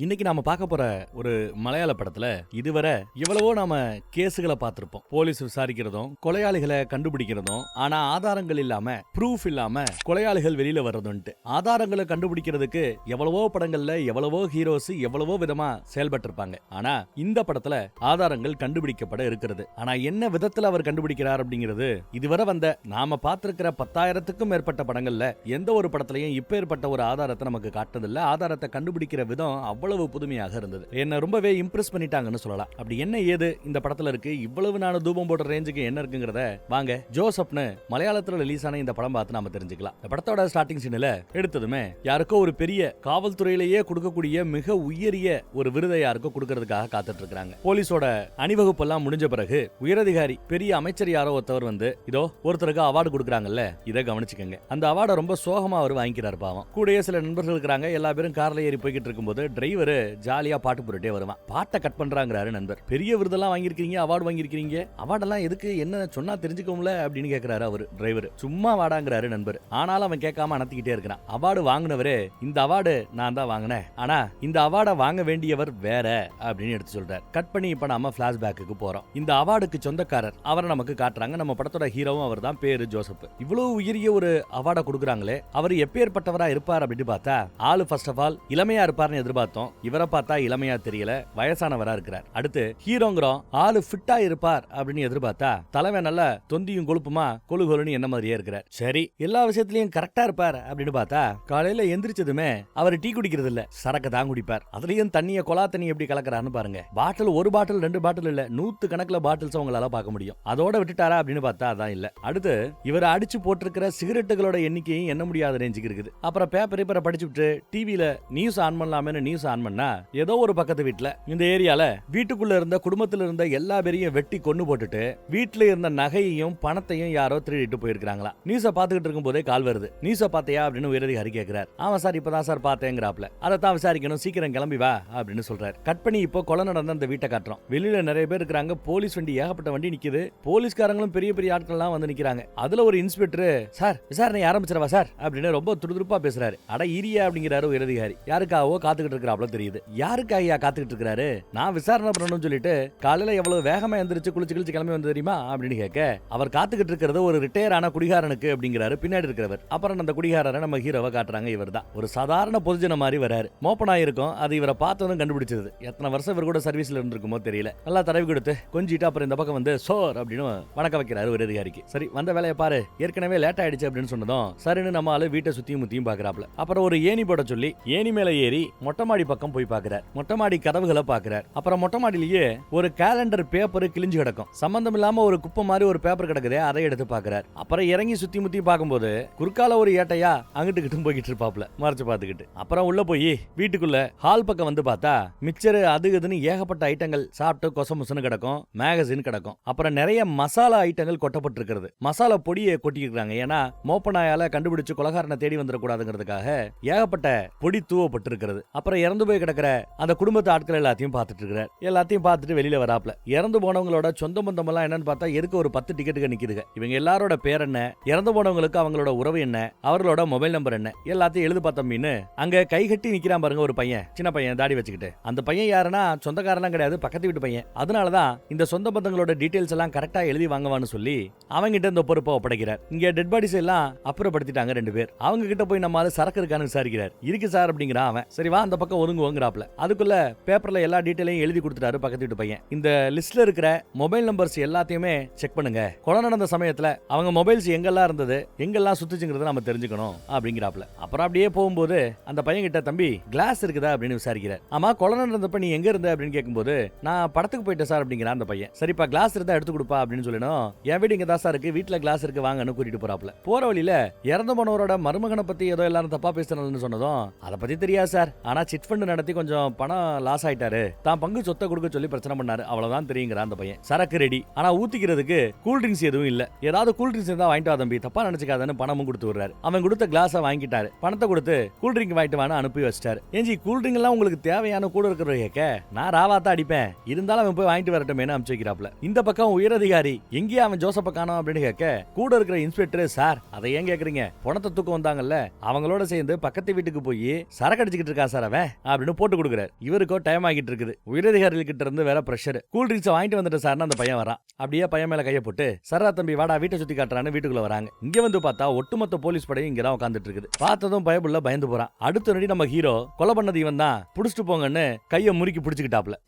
இன்னைக்கு நாம பார்க்க போற ஒரு மலையாள படத்துல இதுவரை எவ்வளவோ நாம கேஸுகளை பார்த்திருப்போம். போலீஸ் விசாரிக்கிறதும் கொலையாளிகளை கண்டுபிடிக்கிறதும், ஆனா ஆதாரங்கள் இல்லாம ப்ரூஃப் இல்லாம கொலையாளிகள் வெளியில வர்றதுன்ட்டு ஆதாரங்களை கண்டுபிடிக்கிறதுக்கு எவ்வளவோ படங்கள்ல எவ்வளவோ ஹீரோஸ் எவ்வளவோ விதமா செயல்பட்டிருப்பாங்க. ஆனா இந்த படத்துல ஆதாரங்கள் கண்டுபிடிக்கப்பட இருக்கிறது. ஆனா என்ன விதத்துல அவர் கண்டுபிடிக்கிறார் அப்படிங்கிறது இதுவரை வந்த நாம பார்த்திருக்கிற 10,000க்கும் மேற்பட்ட படங்கள்ல எந்த ஒரு படத்திலையும் இப்பேற்பட்ட ஒரு ஆதாரத்தை நமக்கு காட்டுறதில்ல. ஆதாரத்தை கண்டுபிடிக்கிற விதம் அவ்வளவு புதுமையாக இருந்தது. என்ன ரொம்பவே இம்ப்ரெஸ் பண்ணிட்டாங்கன்னு சொல்லலாம். அப்படி என்ன ஏது இந்த படத்துல இருக்கு, இவ்வளவு நானும் தூபம் போடுற ரேஞ்சுக்கு என்ன இருக்குங்கிறத வாங்க ஜோசப்னு மலையாளத்துல ரிலீஸ் ஆன இந்த படம் பார்த்து நாம தெரிஞ்சுக்கலாம். இந்த படத்தோட ஸ்டார்டிங் சீன்ல எடுத்ததுமே யாருக்கோ ஒரு பெரிய காவல்துறையிலேயே கொடுக்கக்கூடிய மிக உயரிய ஒரு விருதை யாருக்கோ கொடுக்கறதுக்காக காத்துட்டு இருக்காங்க. போலீஸோட அணிவகுப்பு எல்லாம் முடிஞ்ச பிறகு உயரதிகாரி பெரிய அமைச்சர் யாரோ ஒருத்தவர் வந்து இதோ ஒருத்தருக்கு அவார்டு கொடுக்குறாங்கல்ல, இதை கவனிச்சுக்கங்க. அந்த அவார்டை ரொம்ப சோகமா அவர் வாங்கிக்கிறார். பாவம் கூடயே சில நண்பர்கள் இருக்கிறாங்க. எல்லா பேரும் கார்ல ஏறி போய்கிட்டு இருக்கும்போது டிரைவர் ஜாலியா பாட்டு போட்டுட்டே வருவான். பாட்டை கட் பண்றாங்கிறாரு நண்பர். பெரிய விருதெல்லாம் வாங்கியிருக்கீங்க, அவார்டு வாங்கியிருக்கீங்க, அவார்டெல்லாம் எதுக்கு, என்ன சொன்னா தெரிஞ்சுக்கோம்ல அப்படின்னு கேட்கிறாரு அவரு. டிரைவர் சும்மா வாடாங்கிறாரு நண்பர். ஆனாலும் அவன் கேட்காம அனத்திக்கிட்டே இருக்கிறான். அவார்டு வாங்கினவரே, இந்த அவார்டு நான் தான் வாங்கினேன், ஆனா இந்த அவார்டை வாங்க வேண்டியவர் வேற அப்படின்னு எடுத்து சொல்றாரு. கட் பண்ணி இப்ப நாம பிளாஷ்பேக்கு போறோம். இந்த அவார்டுக்கு சொந்தக்காரர் அவரை நமக்கு காட்டுறாங்க. நம்ம படத்தோட ஹீரோவும் அவர் தான், பேரு ஜோசப். இவ்வளவு உயரிய ஒரு அவார்டை கொடுக்குறாங்களே, அவர் எப்பேற்பட்டவரா இருப்பார் அப்படின்னு பார்த்தா ஆளு ஃபர்ஸ்ட் ஆஃப் ஆல் இளமையா இருப்பார்னு எதிர்பார்த்தோம். இவரை பார்த்தா இளமையா தெரியல, வயசானவரா இருக்கிறார். அடுத்து ஹீரோங்கிறோம், ஆளு ஃபிட்டா இருப்பார் அப்படின்னு எதிர்பார்த்தா தலைவன் நல்ல தொந்தியும் கொழுப்புமா கொழுகொலுன்னு என்ன மாதிரியே இருக்கிறார். சரி, எல்லா விஷயத்திலயும் கரெக்டா இருப்பார் அப்படின்னு பார்த்தா காலையில எந்திரிச்சதுமே அவர் டீ குடிக்கிறது இல்ல, சரக்கு தான் குடிப்பார். அதுலயும் தண்ணிய கொலா தண்ணி எப்படி கலக்கிறாருன்னு பாருங்க. பாட்டில் ஒரு பாட்டில் 2 பாட்டில் இல்ல, 100 கணக்குல பாட்டில்ஸ் உங்களால பார்க்க முடியும். அதோட விட்டுட்டாரா அப்படின்னு பார்த்தா அதான் இல்ல. அடுத்து இவர் அடிச்சு போட்டிருக்கிற சிகரெட்டுகளோட எண்ணிக்கையும் என்ன முடியாத ரேஞ்சுக்கு இருக்குது. அப்புறம் பேப்பரை படிச்சு விட்டு டிவியில நியூஸ் ஆன் பண்ணலாமே நியூஸ் ஆன் பண்ணா ஏதோ ஒரு பக்கத்து வீட்டுல இந்த ஏரியால வீட்டுக்குள்ள இருந்த குடும்பத்துல இருந்த எல்லா பேரையும் வெட்டி கொன்னு போட்டுட்டு வீட்டுல இருந்த நகையையும் பணத்தையும் யாரோ திருடிட்டு போயிருக்காங்களா. நியூஸ பாத்துக்கிட்டு இருக்கும் போதே கால் வருது. நியூஸ பாத்தையா அப்படின்னு உயரதிகாரி கேட்கிறார். ஆமா சார், இப்பதான் சார் பார்த்தேங்கிறாப்ல. அதைத்தான் விசாரிக்கணும், சீக்கிரம் கிளம்பி வா அப்படின்னு சொல்றாரு. கட் பண்ணி இப்போ கொலை நடந்த அந்த வீட்டை காட்டுறோம். வெளியில நிறைய பேர் இருக்காங்க. போலீஸ் வண்டி, ஏகப்பட்ட வண்டி நிக்குது. போலீஸ்காரங்களும் பெரிய பெரிய ஆட்கள் எல்லாம் வந்து நிக்கிறாங்க. அதுல ஒரு இன்ஸ்பெக்டர், சார் விசாரணை ஆரம்பிச்சிடவா சார் அப்படின்னு ரொம்ப துருதுருப்பா பேசுறாரு. அட ஈரியா அப்படிங்கிறாரு உயரதிகாரி. யாருக்காவோ காத்துக்கிட்டு இருக்கிறாப்ல தெரியுது. யாருக்கு ஐயா காத்துக்கிட்டு இருக்காரு, நான் விசாரணை பண்ணணும்னு சொல்லிட்டு காலையில எவ்வளவு வேகமா எந்திரிச்சு குளிச்சு கிளம்பி வந்து தெரியுமா அப்படின்னு கேட்க, அவர் காத்துக்கிட்டு இருக்கிறது ஒரு ரிட்டையர் ஆன குடிகாரனுக்கு அப்படிங்கிறாரு பின்னாடி இருக்கிறவர். அப்புறம் அந்த குடிகாரரை நம்ம ஹீரோவை காட்டுறாங்க. இவர் தான் ஒரு சாதாரண பொதுஜன மாதிரி வராரு. மோப்பனா இருக்கும். அது இவரை பார்த்ததும் கண்டுபிடிச்சது. எத்தனை வருஷம் இவர் கூட சர்வீஸ்ல இருந்திருக்குமோ தெரியல. நல்லா தடவி கொடுத்து கொஞ்சிட்டு அப்புறம் இந்த பக்கம் வந்து சோர் அப்படின்னு வணக்கம் வைக்கிறாரு ஒரு அதிகாரிக்கு. சரி, வந்த வேலையை பாரு, ஏற்கனவே லேட் ஆயிடுச்சு அப்படின்னு சொன்னதும் சரின்னு நம்ம ஆளு வீட்டை சுத்தியும் முத்தியும் பாக்குறாப்ல. அப்புறம் ஒரு ஏணி போட சொல்லி ஏணி மேல ஏறி மொட்டை மாடி பக்கம் போய் பாக்குறார். மொட்டை மாடி கதவுகளை பாக்குறார். அப்புறம் மொட்டை மாடியிலேயே ஒரு கேலண்டர் பேப்பர் கிழிஞ்சு கிடக்கும். சம்பந்தம் இல்லாம ஒரு குப்பை மாதிரி ஒரு பேப்பர் கிடக்குதே, அதை எடுத்து பாக்குறார். அப்புறம் இறங்கி சுத்தி முத்தி பார்க்கும்போது குறுக்கால ஒரு ஏட்டையா அங்கிட்டு கிட்டும் போய்கிட்டு இருப்பாப்ல மறைச்சு பாத்துக்கிட்டு. அப்புறம் உள்ள போய் வீட்டுக்குள்ள ஹால் பக்கம் வந்து பார்த்தா மிக்சர் அது இதுன்னு ஏகப்பட்ட ஐட்டங்கள் சாப்பிட்டு கொசமுசன்னு கிடக்கும். மேகசின் கிடக்கும். அப்புறம் நிறைய மசாலா ஐட்டங்கள் கொட்டப்பட்டு இருக்கிறது. மசாலா பொடியை கொட்டிக்கிறாங்க. ஏன்னா மோப்பனாயால கண்டுபிடிச்சு கொலகாரனை தேடி வந்துடக்கூடாதுங்கிறதுக்காக ஏகப்பட்ட பொடி தூவப்பட்டு இருக்கிறது. அப்புறம் இறந்து போய் கிடக்கிற அந்த குடும்பத்து ஆட்கள் எல்லாத்தையும் பார்த்துட்டு இருக்கிறார். எல்லாத்தையும் பார்த்துட்டு வெளியில வராப்ல. இறந்து போனவங்களோட சொந்த பந்தம் எல்லாம் என்னன்னு பார்த்தா எதுக்கு ஒரு 10 டிக்கெட்டுக்கு நிக்குதுங்க. இவங்க எல்லாரோட பேர் என்ன, இறந்து போனவங்களுக்கு அவங்களோட உறவு என்ன, அவர்களோட மொபைல் நம்பர் என்ன, எல்லாத்தையும் எழுது பார்த்தோம்னு அங்க கை கட்டி நிக்கிறான் பாருங்க ஒரு பையன், சின்ன பையன் தாடி வச்சுக்கிட்டு. அந்த பையன் யாருன்னா சொந்தக்காரலாம் கிடையாது, பக்கத்து வீட்டு பையன். அதனாலதான் இந்த சொந்த பந்தங்களோட டீடைல்ஸ் எல்லாம் கரெக்டா எழுதி வாங்குவான்னு சொல்லி அவங்கிட்ட இந்த பொறுப்பை ஒப்படைக்கிறார். இங்க டெட் பாடிஸ் எல்லாம் அப்புறப்படுத்திட்டாங்க 2 பேர். அவங்க கிட்ட போய் நம்மால சரக்கு இருக்கான்னு விசாரிக்கிறார். இருக்கு சார் அப்படிங்கிறான் அவன். சரி வா அந்த பக்கம் ஒதுங்குவாங்கிறாப்ல. அதுக்குள்ள பேப்பர்ல எல்லா டீடைலையும் எழுதி கொடுத்துட்டாரு பக்கத்து வீட்டு பையன். இந்த லிஸ்ட்ல இருக்கிற மொபைல் நம்பர்ஸ் எல்லாத்தையுமே செக் பண்ணுங்க. கொலை நடந்த சமயத்துல அவங்க மொபைல்ஸ் எங்கெல்லாம் இருந்தது, எங்கெல்லாம் சுத்துச்சுங்கிறத நம்ம தெரிஞ்சுக்கணும் அப்படிங்கிறாப்ல. அப்புறம் அப்படியே போகும்போது அந்த பையன் கிட்ட, தம்பி கிளாஸ் இருக்குதா அப்படின்னு விசாரிக்கிறார். ஆமா, கொலை நடந்தப்ப நீ எங்க இருந்த அப்படின்னு கேட்கும்போது நான் படத்துக்கு போயிட்டேன் சார் அப்படிங்கிறான் அந்த பையன். சரிப்பா, கிளாஸ் இருந்தா எடுத்து கொடுப்பா அப்படின்னு சொல்லணும். என் வீடு இங்க தான் சார் இருக்கு, வீட்டுல கிளாஸ் இருக்கு வாங்கன்னு கூட்டிட்டு போறாப்ல. போற வழியில இறந்து போனவரோட மருமகனை பத்தி ஏதோ எல்லாரும் தப்பா பேசுறாங்கன்னு சொன்னதும் அதை பத்தி தெரியாது சார், ஆனா சிட் ஃபண்ட் நடத்தி கொஞ்சம் பணம் லாஸ் ஆயிட்டாரு, தான் பங்கு சொத்தை கொடுக்க சொல்லி பிரச்சனை பண்ணாரு, அவ்வளவுதான் தெரியுங்கிறான் அந்த பையன். சரக்கு ரெடி, ஆனா ஊத்திக்கிறதுக்கு கூல் ட்ரிங்க்ஸ் எதுவும் இல்ல. ஏதாவது கூல் ட்ரிங்க்ஸ் இருந்தா வாங்கிட்டு வா தம்பி, தப்பா நினைச்சுக்காதன்னு பணமும் கொடுத்து விடுறாரு. அவன் கொடுத்த கிளாஸை வாங்கிட்டாரு. பணத்தை கொடுத்து கூல் ட்ரிங்க் வாங்கிட்டு வான்னு அனுப்பி வச்சிட்டாரு. ஏஞ்சி கூல் ட்ரிங்க் எல்லாம் உங்களுக்கு தேவையான கூட இருக்கிற கேட்க நான் ராவாத்தான் அடிப்பேன், இருந்தாலும் அவன் போய் வாங்கிட்டு வரட்டுமேனு அனுப்பிச்சு வைக்கிறாப்ல. இந்த பக்கம் உயரதிகாரி எங்கேயா அவன் ஜோசப்ப காணோம் அப்படின்னு கேட்க கூட இருக்கிற இன்ஸ்பெக்டர், சார் அதை ஏன் கேக்குறீங்க, பணத்தை தூக்கம் வந்தாங்கல்ல அவங்களோட சேர்ந்து பக்கத்து வீட்டுக்கு போய் சரக்கு அடிச்சுக்கிட்டு இருக்கா சார் அவன் அப்படின்னு போட்டு கொடுக்குறாரு. இவருக்கோ டைம் ஆகிட்டு இருக்குது. உயரதிகாரிகள் கிட்ட இருந்து வேற பிரஷர். கூல் ட்ரிங்க்ஸ் வாங்கிட்டு வந்துட்டு சார்னு அந்த பையன் வரான். அப்படியே பையன் மேல கையை போட்டு சரா தம்பி வாடா வீட்டை சுத்தி காட்டுறான்னு வீட்டுக்குள்ள வராங்க. இங்க வந்து பார்த்தா ஒட்டுமொத்த போலீஸ் படையும் இங்கதான் உட்காந்துட்டு இருக்குது. பார்த்ததும் பயபுள்ள பயந்து போறான். அடுத்த நொடி நம்ம ஹீரோ கொலை பண்ணது இவன் தான், புடிச்சிட்டு போங்கன்னு கையை முறுக்கி பிடிச்சிக்கிட்டாப்ல.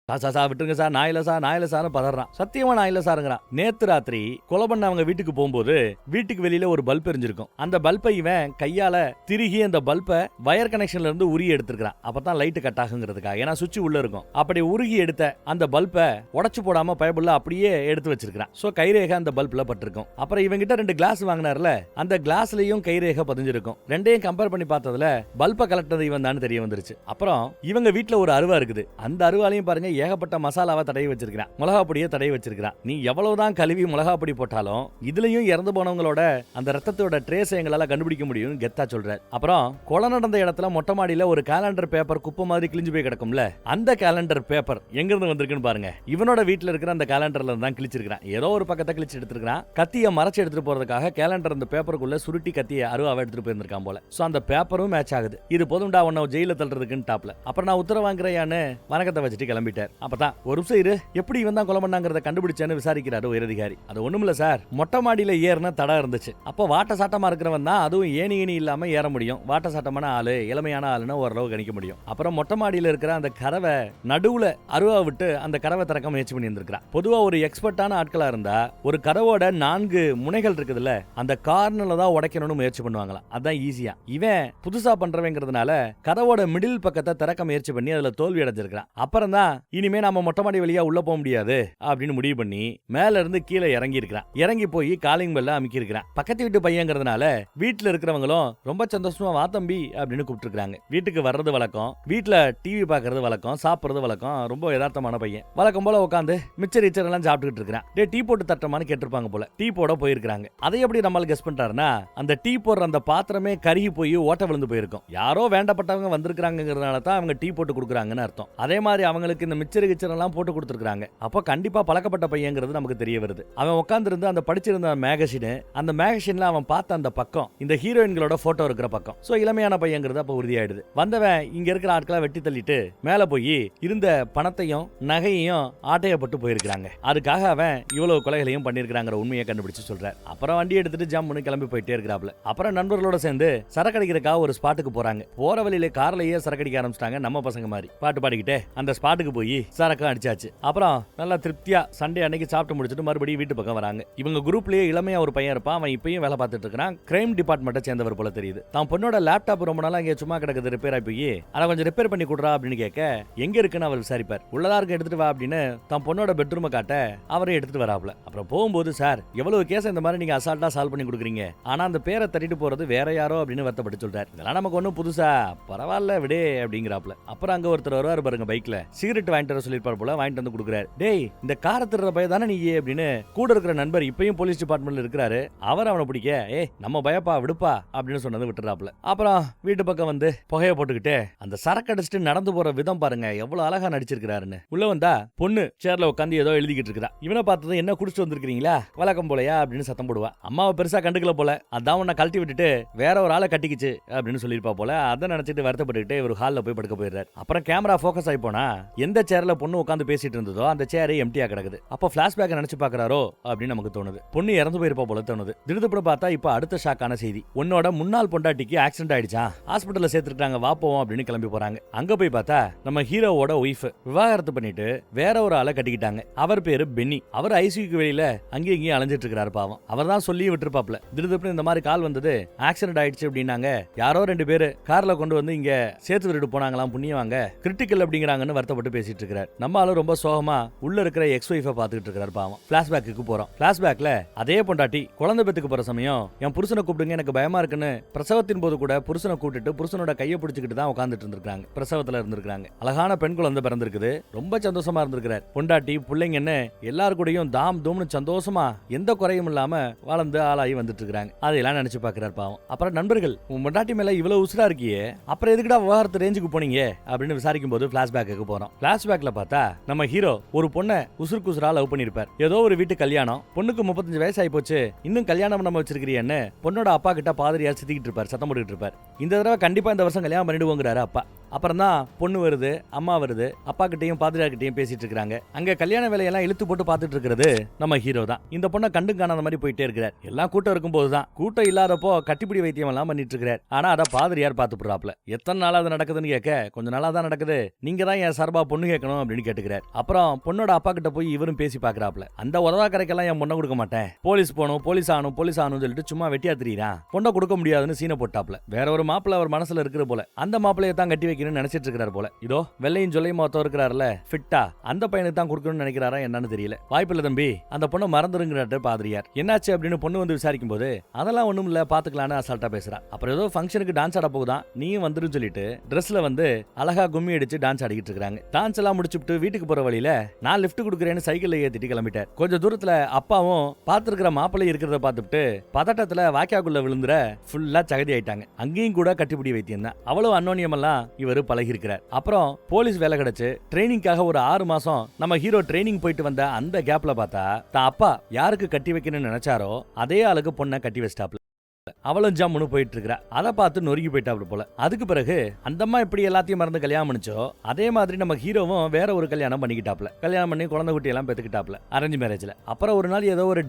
விட்டுருங்க சார், நான் இல்ல சார்னு பதறான். சத்தியமா நான் இல்ல சாருங்கிறான். நேத்து ராத்திரி கொலை பண்ண அவங்க வீட்டுக்கு போகும்போது வீட்டுக்கு வெளியில ஒரு பல்ப் எரிஞ்சிருக்கும். அந்த பல்பை இவன் கையால திருகி அந்த பல்பை வயர் கனெக்ஷன்ல இருந்து உருகி எடுத்துக்கிறான். அப்பதான் லைட் கட் ஆகுங்கிறதுக்காக. ஏன்னா சுவிட்ச் உள்ள இருக்கும். அப்படி உருகி எடுத்த அந்த பல்பை உடைச்சு போடாம பயபுள்ள அப்படியே எடுத்து வச்சிருக்கான். சோ கைரேகை அந்த பல்ப்ல பட்டிருக்கும். அப்புறம் இவங்கிட்ட 2 கிளாஸ் வாங்கினார்ல, அந்த கிளாஸ்லயும் கைரேகை பதிஞ்சிருக்கும். ரெண்டையும் கம்பேர் பண்ணி பார்த்ததுல பல்பை கலெக்டது இவன் தான் தெரிய வந்துருச்சு. அப்புறம் இவங்க வீட்டுல ஒரு அருவா இருக்குது. அந்த அருவாலையும் பாருங்க ஏகப்பட்ட மசாலாவை தடவி வச்சிருக்கான். மிளகா பொடியை தடவி வச்சிருக்கான். நீ எவ்வளவுதான் கழுவி மிளகா பொடி போட்டாலும் இதுலயும் இறந்து போனவங்களோட அந்த ரத்தத்தோட ட்ரேஸ் எங்களால கண்டுபிடிக்க முடியும் கெத்தா சொல்றாரு. அப்புறம் கொலை நடந்த இடத்துல மொட்டை மாடியில ஒரு கேலண்டர் பேப்பர் குப்பை மாதிரி கிழிஞ்சு போய் கிடக்கும்ல, அந்த கேலண்டர் பேப்பர் எங்க இருந்து வந்திருக்குன்னு பாருங்க. இவனோட வீட்டுல இருக்கிற அந்த கேலண்டர்ல தான் கிழிச்சிருக்கான். ஏதோ ஒரு பக்கத்தை கிழிச்சு எடுத்துருக்கான். கத்தியை மறைச்சு எடுத்துட்டு போறதுக்காக கேலண்டர் அந்த பேப்பருக்குள்ள சுருட்டி கத்தியை அருவாவை எடுத்துட்டு போயிருந்திருக்கான் போல. சோ அந்த பேப்பரும் மேட்ச் ஆகுது. இது போதும்டா உன்னை ஜெயில தள்ளுறதுக்குன்னு டாப்ல. அப்புறம் நான் உத்தரவு வாங்குறையான்னு வணக்கத்தை வச்சுட்டு கிளம்பிட்டார். அப்பதான் ஒரு நிமிஷம் இரு, எப்படி இவன் தான் கொலை பண்ணாங்கிறத கண்டுபிடிச்சேன்னு விசாரிக்கிறாரு உயரதிகாரி. அது ஒண்ணுமில்ல சார், மொட்டை மாடியில ஏறின தடம் இருந்துச்சு. அப்போ வாட்ட சாட்டமா இருக்கிறவன் தான், அதுவும் ஏணி இல்லாம ஏற முடியும். வாட்ட சாட்டமான ஆளு, இளமையான ஆளுன்னு ஓரளவு கணிக்க முடியும். அப்புறம் மொட்டை மாடியில இருக்கிற அந்த கதவை நடுவுல அருவா விட்டு அந்த கதவை திறக்க முயற்சி பண்ணி இருந்திருக்கான். பொதுவா ஒரு எக்ஸ்பர்ட்டான ஆட்களா இருந்தா ஒரு கதவோட 4 முனைகள் இருக்குதுல்ல, அந்த கார்னர்ல தான் உடைக்கணும்னு முயற்சி பண்ணுவாங்களாம். அதான் ஈஸியா. இவன் புதுசா பண்றவங்கிறதுனால கதவோட மிடில் பக்கத்தை திறக்க முயற்சி பண்ணி அதுல தோல்வி அடைஞ்சிருக்கான். அப்புறம் தான் இனிமே நம்ம மொட்டை மாடி வழியா உள்ள போக முடியாது அப்படின்னு முடிவு பண்ணி மேல இருந்து கீழே இறங்கி இருக்கிறான். இறங்கி போய் காலிங் பெல்ல அமுக்கி இருக்கிறான். பக்கத்து வீட்டு பையங்கிறதுனால வீட்டுல இருக்கிறவங்களும் ரொம்ப சந்தோஷமா வா தம்பி அப்படின்னு கூப்பிட்டு இருக்காங்க. வீட்டுக்கு வர்றது வழக்கம், வீட்டுல டிவி பாக்குறது வழக்கம், சாப்பிடுறது வழக்கம். ரொம்ப யதார்த்தமான பையன். வழக்கம் போல உட்காந்து மிச்சர் இச்சர் எல்லாம் சாப்பிட்டுட்டு இருக்கான். டே டீ போட்டு தட்டமான்னு கேட்டிருப்பாங்க போல. டீ போட போயிருக்காங்க. அதை எப்படி நம்மளுக்கு கெஸ் பண்றாருன்னா, அந்த டீ போடுற அந்த பாத்திரமே கருகி போய் ஓட்ட விழுந்து போயிருக்கும். யாரோ வேண்டப்பட்டவங்க வந்திருக்காங்கிறதுனால தான் அவங்க டீ போட்டு கொடுக்குறாங்கன்னு அர்த்தம். அதே மாதிரி அவங்களுக்கு இந்த மிச்சர் கிச்சர் எல்லாம் போட்டு கொடுத்துருக்காங்க. அப்போ கண்டிப்பா பழக்கப்பட்ட பையங்கிறது நமக்கு தெரிய வருது. அவன் உட்கார்ந்து அந்த படிச்சிருந்த மேகசின், அந்த மேகசின்ல அவன் பார்த்த அந்த பக்கம் இந்த ஹீரோயின்களோட போட்டோ இருக்கிற பக்கம். சோ இளமையான பையங்கிறது அப்ப உறுதியாயிடுது. வந்தவன் இங்க இருக்கிற ஆட்களை வெட்டி தள்ளிட்டு மேல போய் இருந்த பணத்தையும் நகையையும் ஆட்டையப்பட்டு போயிருக்காங்க. அதுக்காக அவன் இவ்வளவு கொலைகளையும் பண்ணிருக்காங்கிற உண்மையை கண்டுபிடிச்சு சொல்றார். அப்புறம் வண்டி எடுத்துட்டு ஜம்முன்னு கிளம்பி போயிட்டே இருக்கிறாப்ல. அப்புறம் நண்பர்களோட சேர்ந்து சரக்கடிக்கிறதுக்காக ஒரு ஸ்பாட்டுக்கு போறாங்க. போற வழியில கார்லயே சரக்கடிக்க ஆரம்பிச்சிட்டாங்க. நம்ம பசங்க மாதிரி பாட்டு பாடிக்கிட்டே அந்த ஸ்பாட்டுக்கு போய் சரக்கு அடிச்சாச்சு. அப்புறம் நல்லா திருப்தியா சண்டே அன்னைக்கு சாப்பிட்டு முடிச்சுட்டு மறுபடியும் வீட்டு பக்கம் வராங்க. இவங்க குரூப்லயே இளமையா ஒரு பையன் இருப்பான். அவன் இப்பயும் வேலை பார்த்துட்டு இருக்கான். கிரைம் டிபார்ட்மெண்ட்டை சேர்ந்தவர் போல தெரியுது. தான் பொண்ணோட லேப்டாப் ரொம்ப நாளா இங்க சும்மா கிடக்குது, ரிப்பேர் ஆகி போய் அதை கொஞ்சம் ரிப்பேர் பண்ணி கொடுறா அப்படின்னு கேட்க எங்க இருக்குன்னு அவர் விசாரிப்பார். உள்ளதா இருக்கு எடுத்துட்டு வா அப்படின்னு தான் பொண்ணோட பெட்ரூமை காட்ட அவரே எடுத்துட்டு வராப்ல. அப்புறம் போகும்போது சார் எவ்வளவு கேஸ் இந்த மாதிரி நீங்க அசால்ட்டா சால்வ் பண்ணி கொடுக்குறீங்க, ஆனா அந்த பேரை தட்டிட்டு போறது வேற யாரோ அப்படின்னு வருத்தப்பட்டு சொல்றாரு. இதெல்லாம் நமக்கு ஒன்னும் புதுசா, பரவாயில்ல விடே அப்படிங்கிறாப்ல. அப்புறம் அங்க ஒருத்தர் வருவாரு பாருங்க, பைக்ல சிகரெட் வாங்கிட்டு வர சொல்லிருப்பார் போல. வாங்கிட்டு வந்து கொடுக்குறாரு. டேய் இந்த காரை திருற பைய தானே நீ அப்படின்னு கூட இருக்கிற நண்பர் இப்பயும் போலீஸ் டிபார்ட்மெண்ட்ல இருக்கிறாரு. அவர் அவனை பிடிக்க நம்ம பயப்பா விடுப்பா அப்படின்னு சொன்னது விட்டுறாப்ல. அப்புறம் வீட்டு பக்கம் வந்து புகைய போட்டுக்கிட்டு அந்த சரக்கு அடிச்சுட்டு நடந்து போற விதம் பாருங்க எவ்வளவு அழகா நடிச்சிருக்காருன்னு. உள்ள வந்தா பொண்ணு சேர்ல உட்காந்து ஏதோ எழுதிக்கிட்டு இருக்கா. இவனை பார்த்தது என்ன குடிச்சிட்டு வந்திருக்கீங்களா வழக்கம் போலையா அப்படின்னு சத்தம் போடுவா. அம்மாவை பெருசா கண்டுக்கல போல, அதான் உன்னை கழட்டி விட்டுட்டு வேற ஒரு ஆளை கட்டிக்கிச்சு அப்படின்னு சொல்லிருப்பா போல. அதை நினைச்சிட்டு வருத்தப்பட்டுக்கிட்டு ஒரு ஹால்ல போய் படுக்க போயிடுறாரு. அப்புறம் கேமரா போக்கஸ் ஆகி போனா எந்த சேர்ல பொண்ணு உட்காந்து பேசிட்டு இருந்ததோ அந்த சேரே எம்டியா கிடக்குது. அப்போ பிளாஷ்பேக் நினைச்சு பாக்குறாரோ அப்படின்னு நமக்கு தோணுது. பொண்ணு இறந்து போயிருப்பா போல தோணுது. திடுதுப்புட பார்த்தா இப்ப அடுத்த ஷாக்கான செய்தி. உன்னோட முன்னாள் பொண்டாட்டிக்கு ஆக்சிடென்ட் ஆயிடுச்சா, ஹாஸ்பிட்டல்ல சேர்த்துட்டாங்க, வா போவோம் அப்படின்னு கிளம்பி போறாங்க. அங்க போய் பார்த்தா நம்ம ஹீரோவோட ஒய்ஃப் விவாகரத்து பண்ணிட்டு வேற ஒரு ஆளை கட்டிக்கிட்டாங்க. அவர் பேரு பென்னி. அவர் ஐசியூக்கு வெளியில அங்கேயும் இங்கேயும் அலைஞ்சிட்டு இருக்காரு பாவம். அவர் தான் சொல்லி விட்டுருப்பாப்ல. திடுதுப்புன்னு இந்த மாதிரி கால் வந்தது, ஆக்சிடென்ட் ஆயிடுச்சு அப்படின்னாங்க. யாரோ 2 பேரு கார்ல கொண்டு வந்து இங்க சேர்த்து விட்டுட்டு போனாங்களாம், புண்ணியவாங்க, கிரிட்டிக்கல் அப்படிங்கிறாங்கன்னு வருத்தப்பட்டு பேசிட்டு இருக்காரு. நம்ம ஆளு ரொம்ப சோகமா உள்ள இருக்கிற எக்ஸ் ஒய்ஃபை பார்த்துட்டு இருக்காரு பாவம். பிளாஷ்பேக்கு போறோம். பிளாஷ்பேக்ல அதே பொண்டாட்டி குழந்தை பெத்துக்கு போற சமயம் என் புருஷனை கூப்பிடுங்க எனக்கு பயமா இருக்குன்னு பிரசவத்தின் போது கூட புருஷனை கூட்டிட்டு புருஷனோட கையை பிடிச்சிக்கிட்டு தான் உட்காந்துட்டு இருந்திருக்காங்க. பிரசவத்துல இருந்திருக்காங்க. அழகான பெண் குழந்தை பிறந்திருக்குது. ரொம்ப சந்தோஷமா இருந்திருக்கிறார். பொண்டாட்டி பிள்ளைங்கன்னு எல்லாரு கூடயும் தாம் தூம்னு சந்தோஷமா எந்த குறையும் இல்லாம வளர்ந்து ஆளாகி வந்துட்டு இருக்காங்க. அதையெல்லாம் நினைச்சு பாக்குறாரு பாவம். அப்புறம் நண்பர்கள், உன் பொண்டாட்டி மேல இவ்வளவு உசுரா இருக்கியே, அப்புறம் எதுக்குடா விவகாரத்து ரேஞ்சுக்கு போனீங்க அப்படின்னு விசாரிக்கும் போது பிளாஷ்பேக்கு போறோம். பிளாஷ்பேக்ல பார்த்தா நம்ம ஹீரோ ஒரு பொண்ணை உசுருக்கு உசுரா லவ் பண்ணிருப்பார். ஏதோ ஒரு வீட்டு கல்யாணம், பொண்ணுக்கு 35 வயசு ஆயி போச்சு, இன்னும் கல்யாணம் நம்ம வச்சிருக்கிறியன்னு பொண்ணோட அப்பா கிட்ட பாதிரியார் சித்திக்கிட்டு இருப்பார், சத்தம் போட்டுக்கிட்டு இருப்பார். இந்த தடவை கண்டிப்பா இந்த வருஷம் கல்யாணம் பண்ணிடுவோங்கிறாரு அப்பா. அப்புறம் தான் பொண்ணு வருது, அம்மா வருது, அப்பா கிட்டையும் பாதிரியார் கிட்டையும் பேசிட்டு இருக்காங்க. அங்க கல்யாண வேலையெல்லாம் இழுத்து போட்டு பாத்துட்டு இருக்கிறது நம்ம ஹீரோ தான். இந்த பொண்ணை கண்டு காணாத மாதிரி போயிட்டே இருக்கிறார். எல்லாம் கூட்டம் இருக்கும் போதுதான், கூட்டம் இல்லாதப்போ கட்டிப்பிடி வைத்தியம் எல்லாம் பண்ணிட்டு இருக்கிறார். ஆனா அத பாதிரியார் பாத்து போடுறாப்ல. எத்தனை நாளா அது நடக்குதுன்னு கேட்க, கொஞ்ச நாளா தான் நடக்குது, நீங்க தான் என் சார்பா பொண்ணு கேட்கணும் அப்படின்னு கேட்டுக்கிறார். அப்புறம் பொண்ணோட அப்பா கிட்ட போய் இவரும் பேசி பாக்குறாப்ல. அந்த உதவா கரைக்கெல்லாம் என் பொண்ணை கொடுக்க மாட்டேன், போலீஸ் போகணும், போலீஸ் ஆகணும் சொல்லிட்டு சும்மா வெட்டியா திரியிறான், பொண்ணை கொடுக்க முடியாதுன்னு சீனை போட்டாப்ல. வேற ஒரு மாப்பிள்ள அவர் மனசுல இருக்கிற போல, அந்த மாப்பிளைய தான் கட்டி வைக்கணும்னு நினைச்சிட்டு இருக்கிறார் போல. இதோ வெள்ளையும் சொல்லையும் மொத்தம் இருக்கிறாருல ஃபிட்டா, அந்த பையனுக்கு தான் கொடுக்கணும்னு நினைக்கிறாரா என்னன்னு தெரியல. வாய்ப்பில்ல தம்பி, அந்த பொண்ணை மறந்துருங்கிறாரு பாதிரியார். என்னாச்சு அப்படின்னு பொண்ணு வந்து விசாரிக்கும் போது அதெல்லாம் ஒண்ணும் இல்ல பாத்துக்கலான்னு அசால்ட்டா பேசுறா. அப்புறம் ஏதோ ஃபங்க்ஷனுக்கு டான்ஸ் ஆட போகுதான், நீயும் வந்துருன்னு சொல்லிட்டு ட்ரெஸ்ல வந்து அழகா கும்மி அடிச்சு டான்ஸ் ஆடிக்கிட்டு இருக்காங்க. டான்ஸ் எல்லாம் முடிச்சுட்டு வீட்டுக்கு போற வழியில நான் லிஃப்ட் கொடுக்குறேன்னு சைக்கிள்ல ஏத்திட்டு கிளம்பிட்டார். கொஞ்சம் தூரத்துல அப்பாவும் பாத்துருக்கிற மாப்பிள்ளை இருக்கிறத பார்த்துட்டு பதட்டத்துல வாக்கியாக்குள்ள விழுந்துற ஃபுல்லா சகதி ஆயிட்டாங்க. அங்கேயும் கூட கட்டிப்பிடி வைத்தியம் தான். அவ்வளவு அன்னோனியம் எல்லாம் இவரு பழகி இருக்கிறார். அப்புறம் போலீஸ் வேலை கிடைச்சு ட்ரைனிங்காக ஒரு 6 மாசம் நம்ம ஹீரோ ட்ரைனிங் போயிட்டு வந்த அந்த கேப்ல பார்த்தா தான் அப்பா யாருக்கு கட்டி வைக்கணும்னு நினைச்சாரோ அதே ஆளுக்கு பொண்ணை கட்டி வச்சிட்டாப்ல. அவளும் ஜம்முன்னு போயிட்டு இருக்கா. அதை பார்த்து நொறுங்கி போயிட்டாப்ல போல. அதுக்கு பிறகு அந்த அம்மா எப்படி எல்லாத்தையும் மறந்து கல்யாணம் பண்ணிச்சோ அதே மாதிரி நம்ம ஹீரோவும் வேற ஒரு கல்யாணம் பண்ணிக்கிட்டாப்ல. கல்யாணம் பண்ணி குழந்தை குட்டி எல்லாம் பெத்துக்கிட்டாப்ல அரேஞ்ச் மேரேஜ்ல. அப்புறம் ஒரு நாள் ஏதோ ஒரு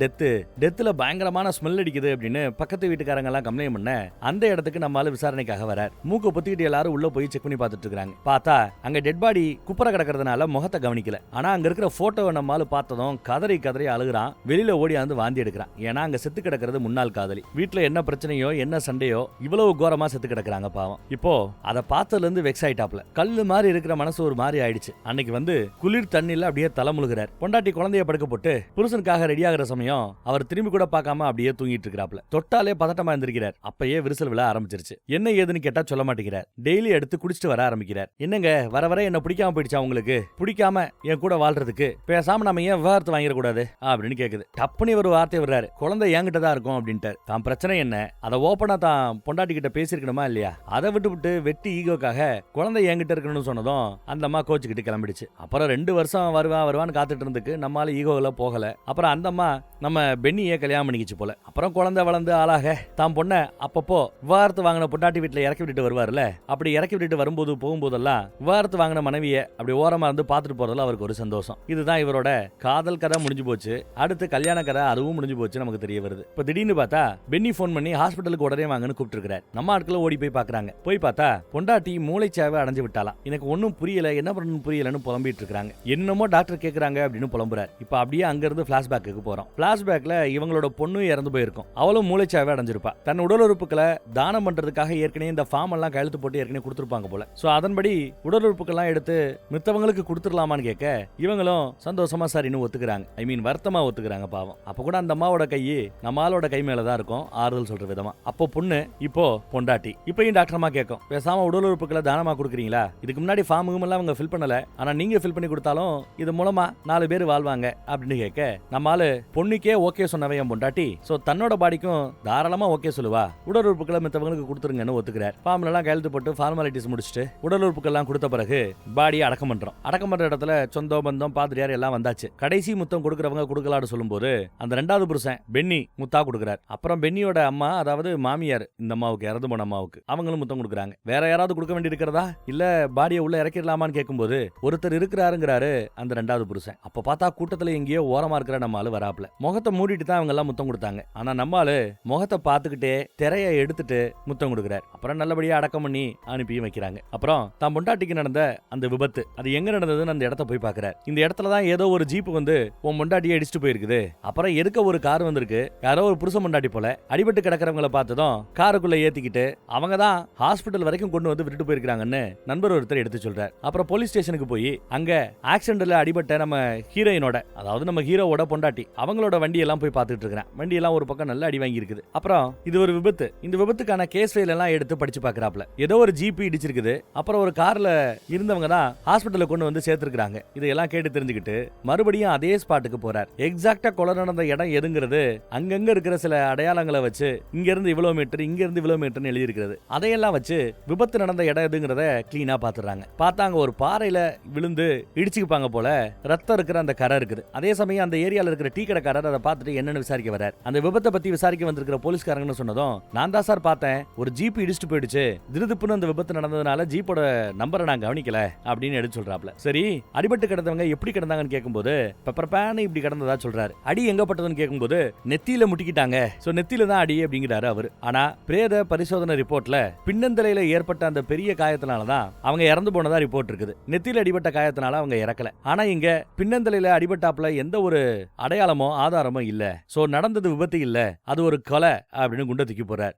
டெத்துல பயங்கரமான ஸ்மெல் அடிக்குது அப்படின்னு பக்கத்து வீட்டுக்காரங்க எல்லாம் கம்ப்ளைண்ட் பண்ண அந்த இடத்துக்கு நம்மால விசாரணைக்காக வரார். மூக்க பொத்திக்கிட்டு எல்லாரும் உள்ள போய் செக் பண்ணி பார்த்துட்டு இருக்காங்க. பார்த்தா அங்க டெட் பாடி குப்புற கிடக்கிறதுனால முகத்தை கவனிக்கல. ஆனா அங்க இருக்கிற போட்டோவை நம்மால பார்த்ததும் கதறி கதறி அழுகுறான். வெளியில ஓடி வந்து வாந்தி எடுக்கிறான். ஏன்னா அங்க செத்து கிடக்கிறது முன்னாள் காதலி. வீட்டுல என்ன பிரச்சனையோ என்ன சண்டையோ இவ்வளவு கோரமா செத்து கிடக்குறாங்க பாவம். இப்போ அதை பார்த்ததுல இருந்து வெக்ஸ் ஆயிட்டாப்ல. கல்லு மாதிரி இருக்கிற மனசு ஒரு மாதிரி ஆயிடுச்சு. அன்னைக்கு வந்து குளிர் தண்ணில அப்படியே தலைமுழுகிறார். பொண்டாட்டி குழந்தைய படுக்க போட்டு புருஷனுக்காக ரெடி ஆகிற சமயம் அவர் திரும்பி கூட பார்க்காம அப்படியே தூங்கிட்டு இருக்கிறாப்ல. தொட்டாலே பதட்டமா இருந்திருக்கிறார். அப்பயே விரிசல் விழ ஆரம்பிச்சிருச்சு. என்ன ஏதுன்னு கேட்டா சொல்ல மாட்டேங்கிறார். டெய்லி எடுத்து குடிச்சிட்டு வர ஆரம்பிக்கிறார். என்னங்க வர வர என்ன பிடிக்காம போயிடுச்சா உங்களுக்கு? பிடிக்காம என் கூட வாழ்றதுக்கு பேசாம நம்ம ஏன் விவாகரத்து வாங்கிட கூடாது அப்படின்னு கேக்குது. டப்புனி ஒரு வார்த்தை வர்றாரு, குழந்தை என்கிட்ட தான் இருக்கும் அப்படின்ட்டு. தான் பிரச்சனை என்ன அதை ஓப்பனா தான் பொண்டாட்டி கிட்ட பேசிருக்கணுமா இல்லையா? அதை விட்டு வெட்டி ஈகோக்காக குழந்தை என்கிட்ட இருக்கணும்னு சொன்னதும் அந்த அம்மா கோச்சுக்கிட்டு கிளம்பிடுச்சு. அப்புறம் 2 வருஷம் வருவான்னு காத்துட்டு இருந்துக்கு நம்மால ஈகோல போகல. அப்புறம் அந்த அம்மா நம்ம பென்னியே கல்யாணம் பண்ணிக்கிச்சு போல. அப்புறம் குழந்தை வளர்ந்து ஆளாக தான் பொண்ணை அப்பப்போ விவாகரத்து வாங்கின பொண்டாட்டி வீட்டுல இறக்கி விட்டுட்டு வருவார்ல, அப்படி இறக்கி விட்டுட்டு வரும்போது போகும்போதெல்லாம் விவாகரத்து வாங்கின மனைவியை அப்படி ஓரமா இருந்து பார்த்துட்டு போறதுல அவருக்கு ஒரு சந்தோஷம். இதுதான் இவரோட காதல் கதை முடிஞ்சு போச்சு. அடுத்து கல்யாண கதை அதுவும் முடிஞ்சு போச்சு நமக்கு தெரிய வருது. இப்ப திடீர்னு பார்த்தா பென்னி போன் பண்ணி ஹாஸ்பிட்டலுக்கு உடனே வாங்கன்னு கூப்பிட்டு இருக்கிறார். நம்ம ஆட்களும் ஓடி போய் பாக்குறாங்க. போய் பார்த்தா பொண்டாட்டி மூளைச்சாவை அடைஞ்சு விட்டாலாம். எனக்கு ஒன்னும் புரியல, என்ன பண்ணணும் புரியலன்னு புலம்பிட்டு இருக்காங்க. என்னமோ டாக்டர் கேக்குறாங்க அப்படின்னு புலம்புறாரு. இப்ப அப்படியே அங்க இருந்து பிளாஷ்பேக்கு போறோம். பிளாஷ்பேக்ல இவங்களோட பொண்ணு இறந்து போயிருக்கும். அவளும் மூளைச்சாவை அடைஞ்சிருப்பா. தன் உடல் உறுப்புகளை தானம் பண்றதுக்காக ஏற்கனவே இந்த ஃபார்ம் எல்லாம் கையெழுத்து போட்டு ஏற்கனவே கொடுத்துருப்பாங்க போல. சோ அதன்படி உடல் உறுப்புகள்லாம் எடுத்து மித்தவங்களுக்கு கொடுத்துடலாமான்னு கேட்க இவங்களும் சந்தோஷமா சரின்னு ஒத்துக்கிறாங்க. ஐ மீன் வருத்தமா ஒத்துக்கிறாங்க பாவம். அப்ப கூட அந்த அம்மாவோட கை நம்மளோட கை மேலதான் இருக்கும் ஆறுதல் சொல்ற விதமா. அப்போ பொண்ணு இப்போ பொண்டாட்டி. இப்பயும் டாக்டர் அம்மா கேட்கும், பேசாம உடல் உறுப்புகளை தானமா கொடுக்குறீங்களா? இதுக்கு முன்னாடி ஃபார்ம் எல்லாம் அவங்க ஃபில் பண்ணல, ஆனா நீங்க ஃபில் பண்ணி கொடுத்தாலும் இது மூலமா 4 பேர் வாழ்வாங்க அப்படின்னு கேட்க நம்மால பொண்ணுக்கே ஓகே சொன்னவன் பொண்டாட்டி. சோ தன்னோட பாடிக்கும் தாராளமா ஓகே சொல்லுவா. உடல் உறுப்புகளை மத்தவங்களுக்கு கொடுத்துருங்கன்னு ஒத்துக்கிறார். ஃபார்ம்ல எல்லாம் கையெழுத்து போட்டு ஃபார்மாலிட்டிஸ் முடிச்சுட்டு உடல் உறுப்புகள் எல்லாம் கொடுத்த பிறகு பாடியை அடக்கம் பண்றோம். அடக்கம் பண்ற இடத்துல சொந்தம் பந்தம் பாதிரியார் எல்லாம் வந்தாச்சு. கடைசி முத்தம் கொடுக்கறவங்க கொடுக்கலான்னு சொல்லும்போது அந்த 2வது புருஷன் பென்னி முத்தா கொடுக்குறார். அப்புறம் பென்னியோட அம்மா அதாவது மாமியார் இந்த அம்மாவுக்கு இறந்து போன அம்மாவுக்கு அவங்களும் முத்தம் கொடுக்குறாங்க. வேற யாராவது கொடுக்க வேண்டி இருக்கிறதா இல்ல பாடியை உள்ள இறக்கிடலாமான்னு கேட்கும்போது ஒருத்தர் இருக்கிறாருங்கிறாரு அந்த 2வது புருஷன். அப்ப பார்த்தா கூட்டத்துல எங்கேயோ ஓரமா இருக்கிற நம்ம ஆளு வராப்ல. முகத்தை மூடிட்டு தான் அவங்க எல்லாம் முத்தம் கொடுத்தாங்க. ஆனா நம்ம ஆளு முகத்தை பார்த்துக்கிட்டே திரைய எடுத்துட்டு முத்தம் கொடுக்குறாரு. அப்புறம் நல்லபடியா அடக்கம் பண்ணி அனுப்பியும் வைக்கிறாங்க. அப்புறம் தான் பொண்டாட்டிக்கு நடந்த அந்த விபத்து அது எங்க நடந்ததுன்னு அந்த இடத்த போய் பாக்குறாரு. இந்த இடத்துல தான் ஏதோ ஒரு ஜீப் வந்து உன் பொண்டாட்டியை அடிச்சுட்டு போயிருக்குது. அப்புறம் எதுக்க ஒரு கார் வந்திருக்கு. யாரோ ஒரு புருஷ பொண்டாட்டி போல அடிபட்டு கிடக்கிறவங்களை பார்த்ததும் காருக்குள்ள ஏத்திக்கிட்டு அவங்க தான் ஹாஸ்பிட்டல் வரைக்கும் கொண்டு வந்து விட்டுட்டு போயிருக்காங்கன்னு நண்பர் ஒருத்தர் எடுத்து சொல்றாரு. அப்புறம் போலீஸ் ஸ்டேஷனுக்கு போய் அங்க ஆக்சிடென்ட்ல அடிபட்ட நம்ம ஹீரோயினோட அதாவது நம்ம ஹீரோவோட பொண்டாட்டி அவங்களோட வண்டி எல்லாம் போய் பார்த்துட்டு இருக்கிறேன். வண்டி எல்லாம் ஒரு பக்கம் நல்ல அடி வாங்கி இருக்குது. அப்புறம் இது ஒரு விபத்து. இந்த விபத்துக்கான கேஸ் ஃபைல் எல்லாம் எடுத்து படிச்சு பாக்குறாப்ல. ஏதோ ஒரு ஜிபி இடிச்சிருக்குது. அப்புறம் ஒரு கார்ல இருந்தவங்க தான் ஹாஸ்பிட்டல்ல கொண்டு வந்து சேர்த்திருக்காங்க. இதெல்லாம் கேட்டு தெரிஞ்சுக்கிட்டு மறுபடியும் அதே ஸ்பாட்டுக்கு போறார். எக்ஸாக்டா கொலை நடந்த இடம் எதுங்கிறது அங்கங்க இருக்கிற சில அடையாளங்களை வச்சு இங்க இருந்து இவ்வளவு மீட்டர், இங்க இருந்து இவ்வளவு மீட்டர்னு எழுதி இருக்கிறது. அதையெல்லாம் வச்சு விபத்து நடந்த இடம் எதுங்கிறத கிளீனா பாத்துறாங்க. பார்த்தாங்க ஒரு பாறையில விழுந்து இடிச்சுக்குப்பாங்க போல ரத்தம் இருக்கிற அந்த கரை இருக்குது. அதே சமயம் அந்த ஏரியால இருக்கிற டீ கடைக்காரர் அதை பார்த்துட்டு என்னன்னு விசாரிக்க வரார். அந்த விபத்தை பத்தி விசாரிக்க வந்திருக்கிற போலீஸ்காரங்கன்னு சொன்னதும், நான் தான் சார் பார்த்தேன், ஒரு ஜீப் இடிச்சுட்டு போயிடுச்சு, திருதுப்புன்னு அந்த விபத்து நடந்ததுனால ஜீப்போட நம்பரை நான் கவனிக்கல அப்படின்னு எடுத்து சொல்றாப்ல. சரி, அடிபட்டு கிடந்தவங்க எப்படி கிடந்தாங்கன்னு கேட்கும்போது பெப்பர் பேன் இப்படி கிடந்ததா சொல்றாரு. அடி எங்க பட்டதுன்னு கேட்கும்போது நெத்தியில முட்டிக்கிட்டாங்க, சோ நெத்தியில தான் அடி அப்படிங்கிறாரு அவரு. ஆனா பிரேத பரிசோதனை ரிப்போர்ட்ல பின்னந்தலையில ஏற்பட்ட அந்த பெரிய காயத்தினாலதான் அவங்க இறந்து போனதா ரிப்போர்ட் இருக்குது. நெத்தியில அடிபட்ட காயத்தினால அவங்க இறக்கல. ஆனா இங்க பின்னந்தலையில அடிபட்டாப்ல எந்த ஒரு அடையாளமோ ஆதாரமோ இல்ல. சோ நடந்தது விபத்து இல்ல, அது ஒரு கொலை அப்படின்னு குண்டை தூக்கி போறார்.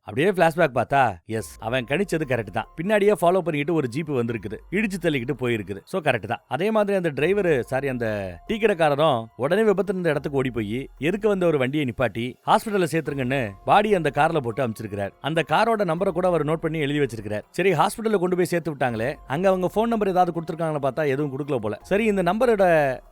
அப்படியே பிளாஷ்பேக் பார்த்தா எஸ், அவன் கணிச்சது கரெக்ட் தான். பின்னாடியே ஃபாலோ பண்ணிட்டு ஒரு ஜீப் வந்திருக்குது, இடிச்சு தள்ளிக்கிட்டு போயிருக்குது. சோ கரெக்ட் தான். அதே மாதிரி அந்த டிரைவர் அந்த டீ கடைக்காரரும் உடனே விபத்து இருந்த இடத்துக்கு ஓடி போய் எதுக்கு வந்த ஒரு வண்டியை நிப்பாட்டி ஹாஸ்பிட்டல்ல சேர்த்துருங்கன்னு பாடி அந்த கார்ல போட்டு அனுப்பிச்சிருக்காரு. அந்த காரோட நம்பரை கூட அவர் நோட் பண்ணி எழுதி வச்சிருக்காரு. சரி, ஹாஸ்பிட்டல்ல கொண்டு போய் சேர்த்து விட்டாங்களே, அங்க அவங்க போன் நம்பர் ஏதாவது கொடுத்துருக்காங்கன்னு பார்த்தா எதுவும் கொடுக்கல போல. சரி, இந்த நம்பரோட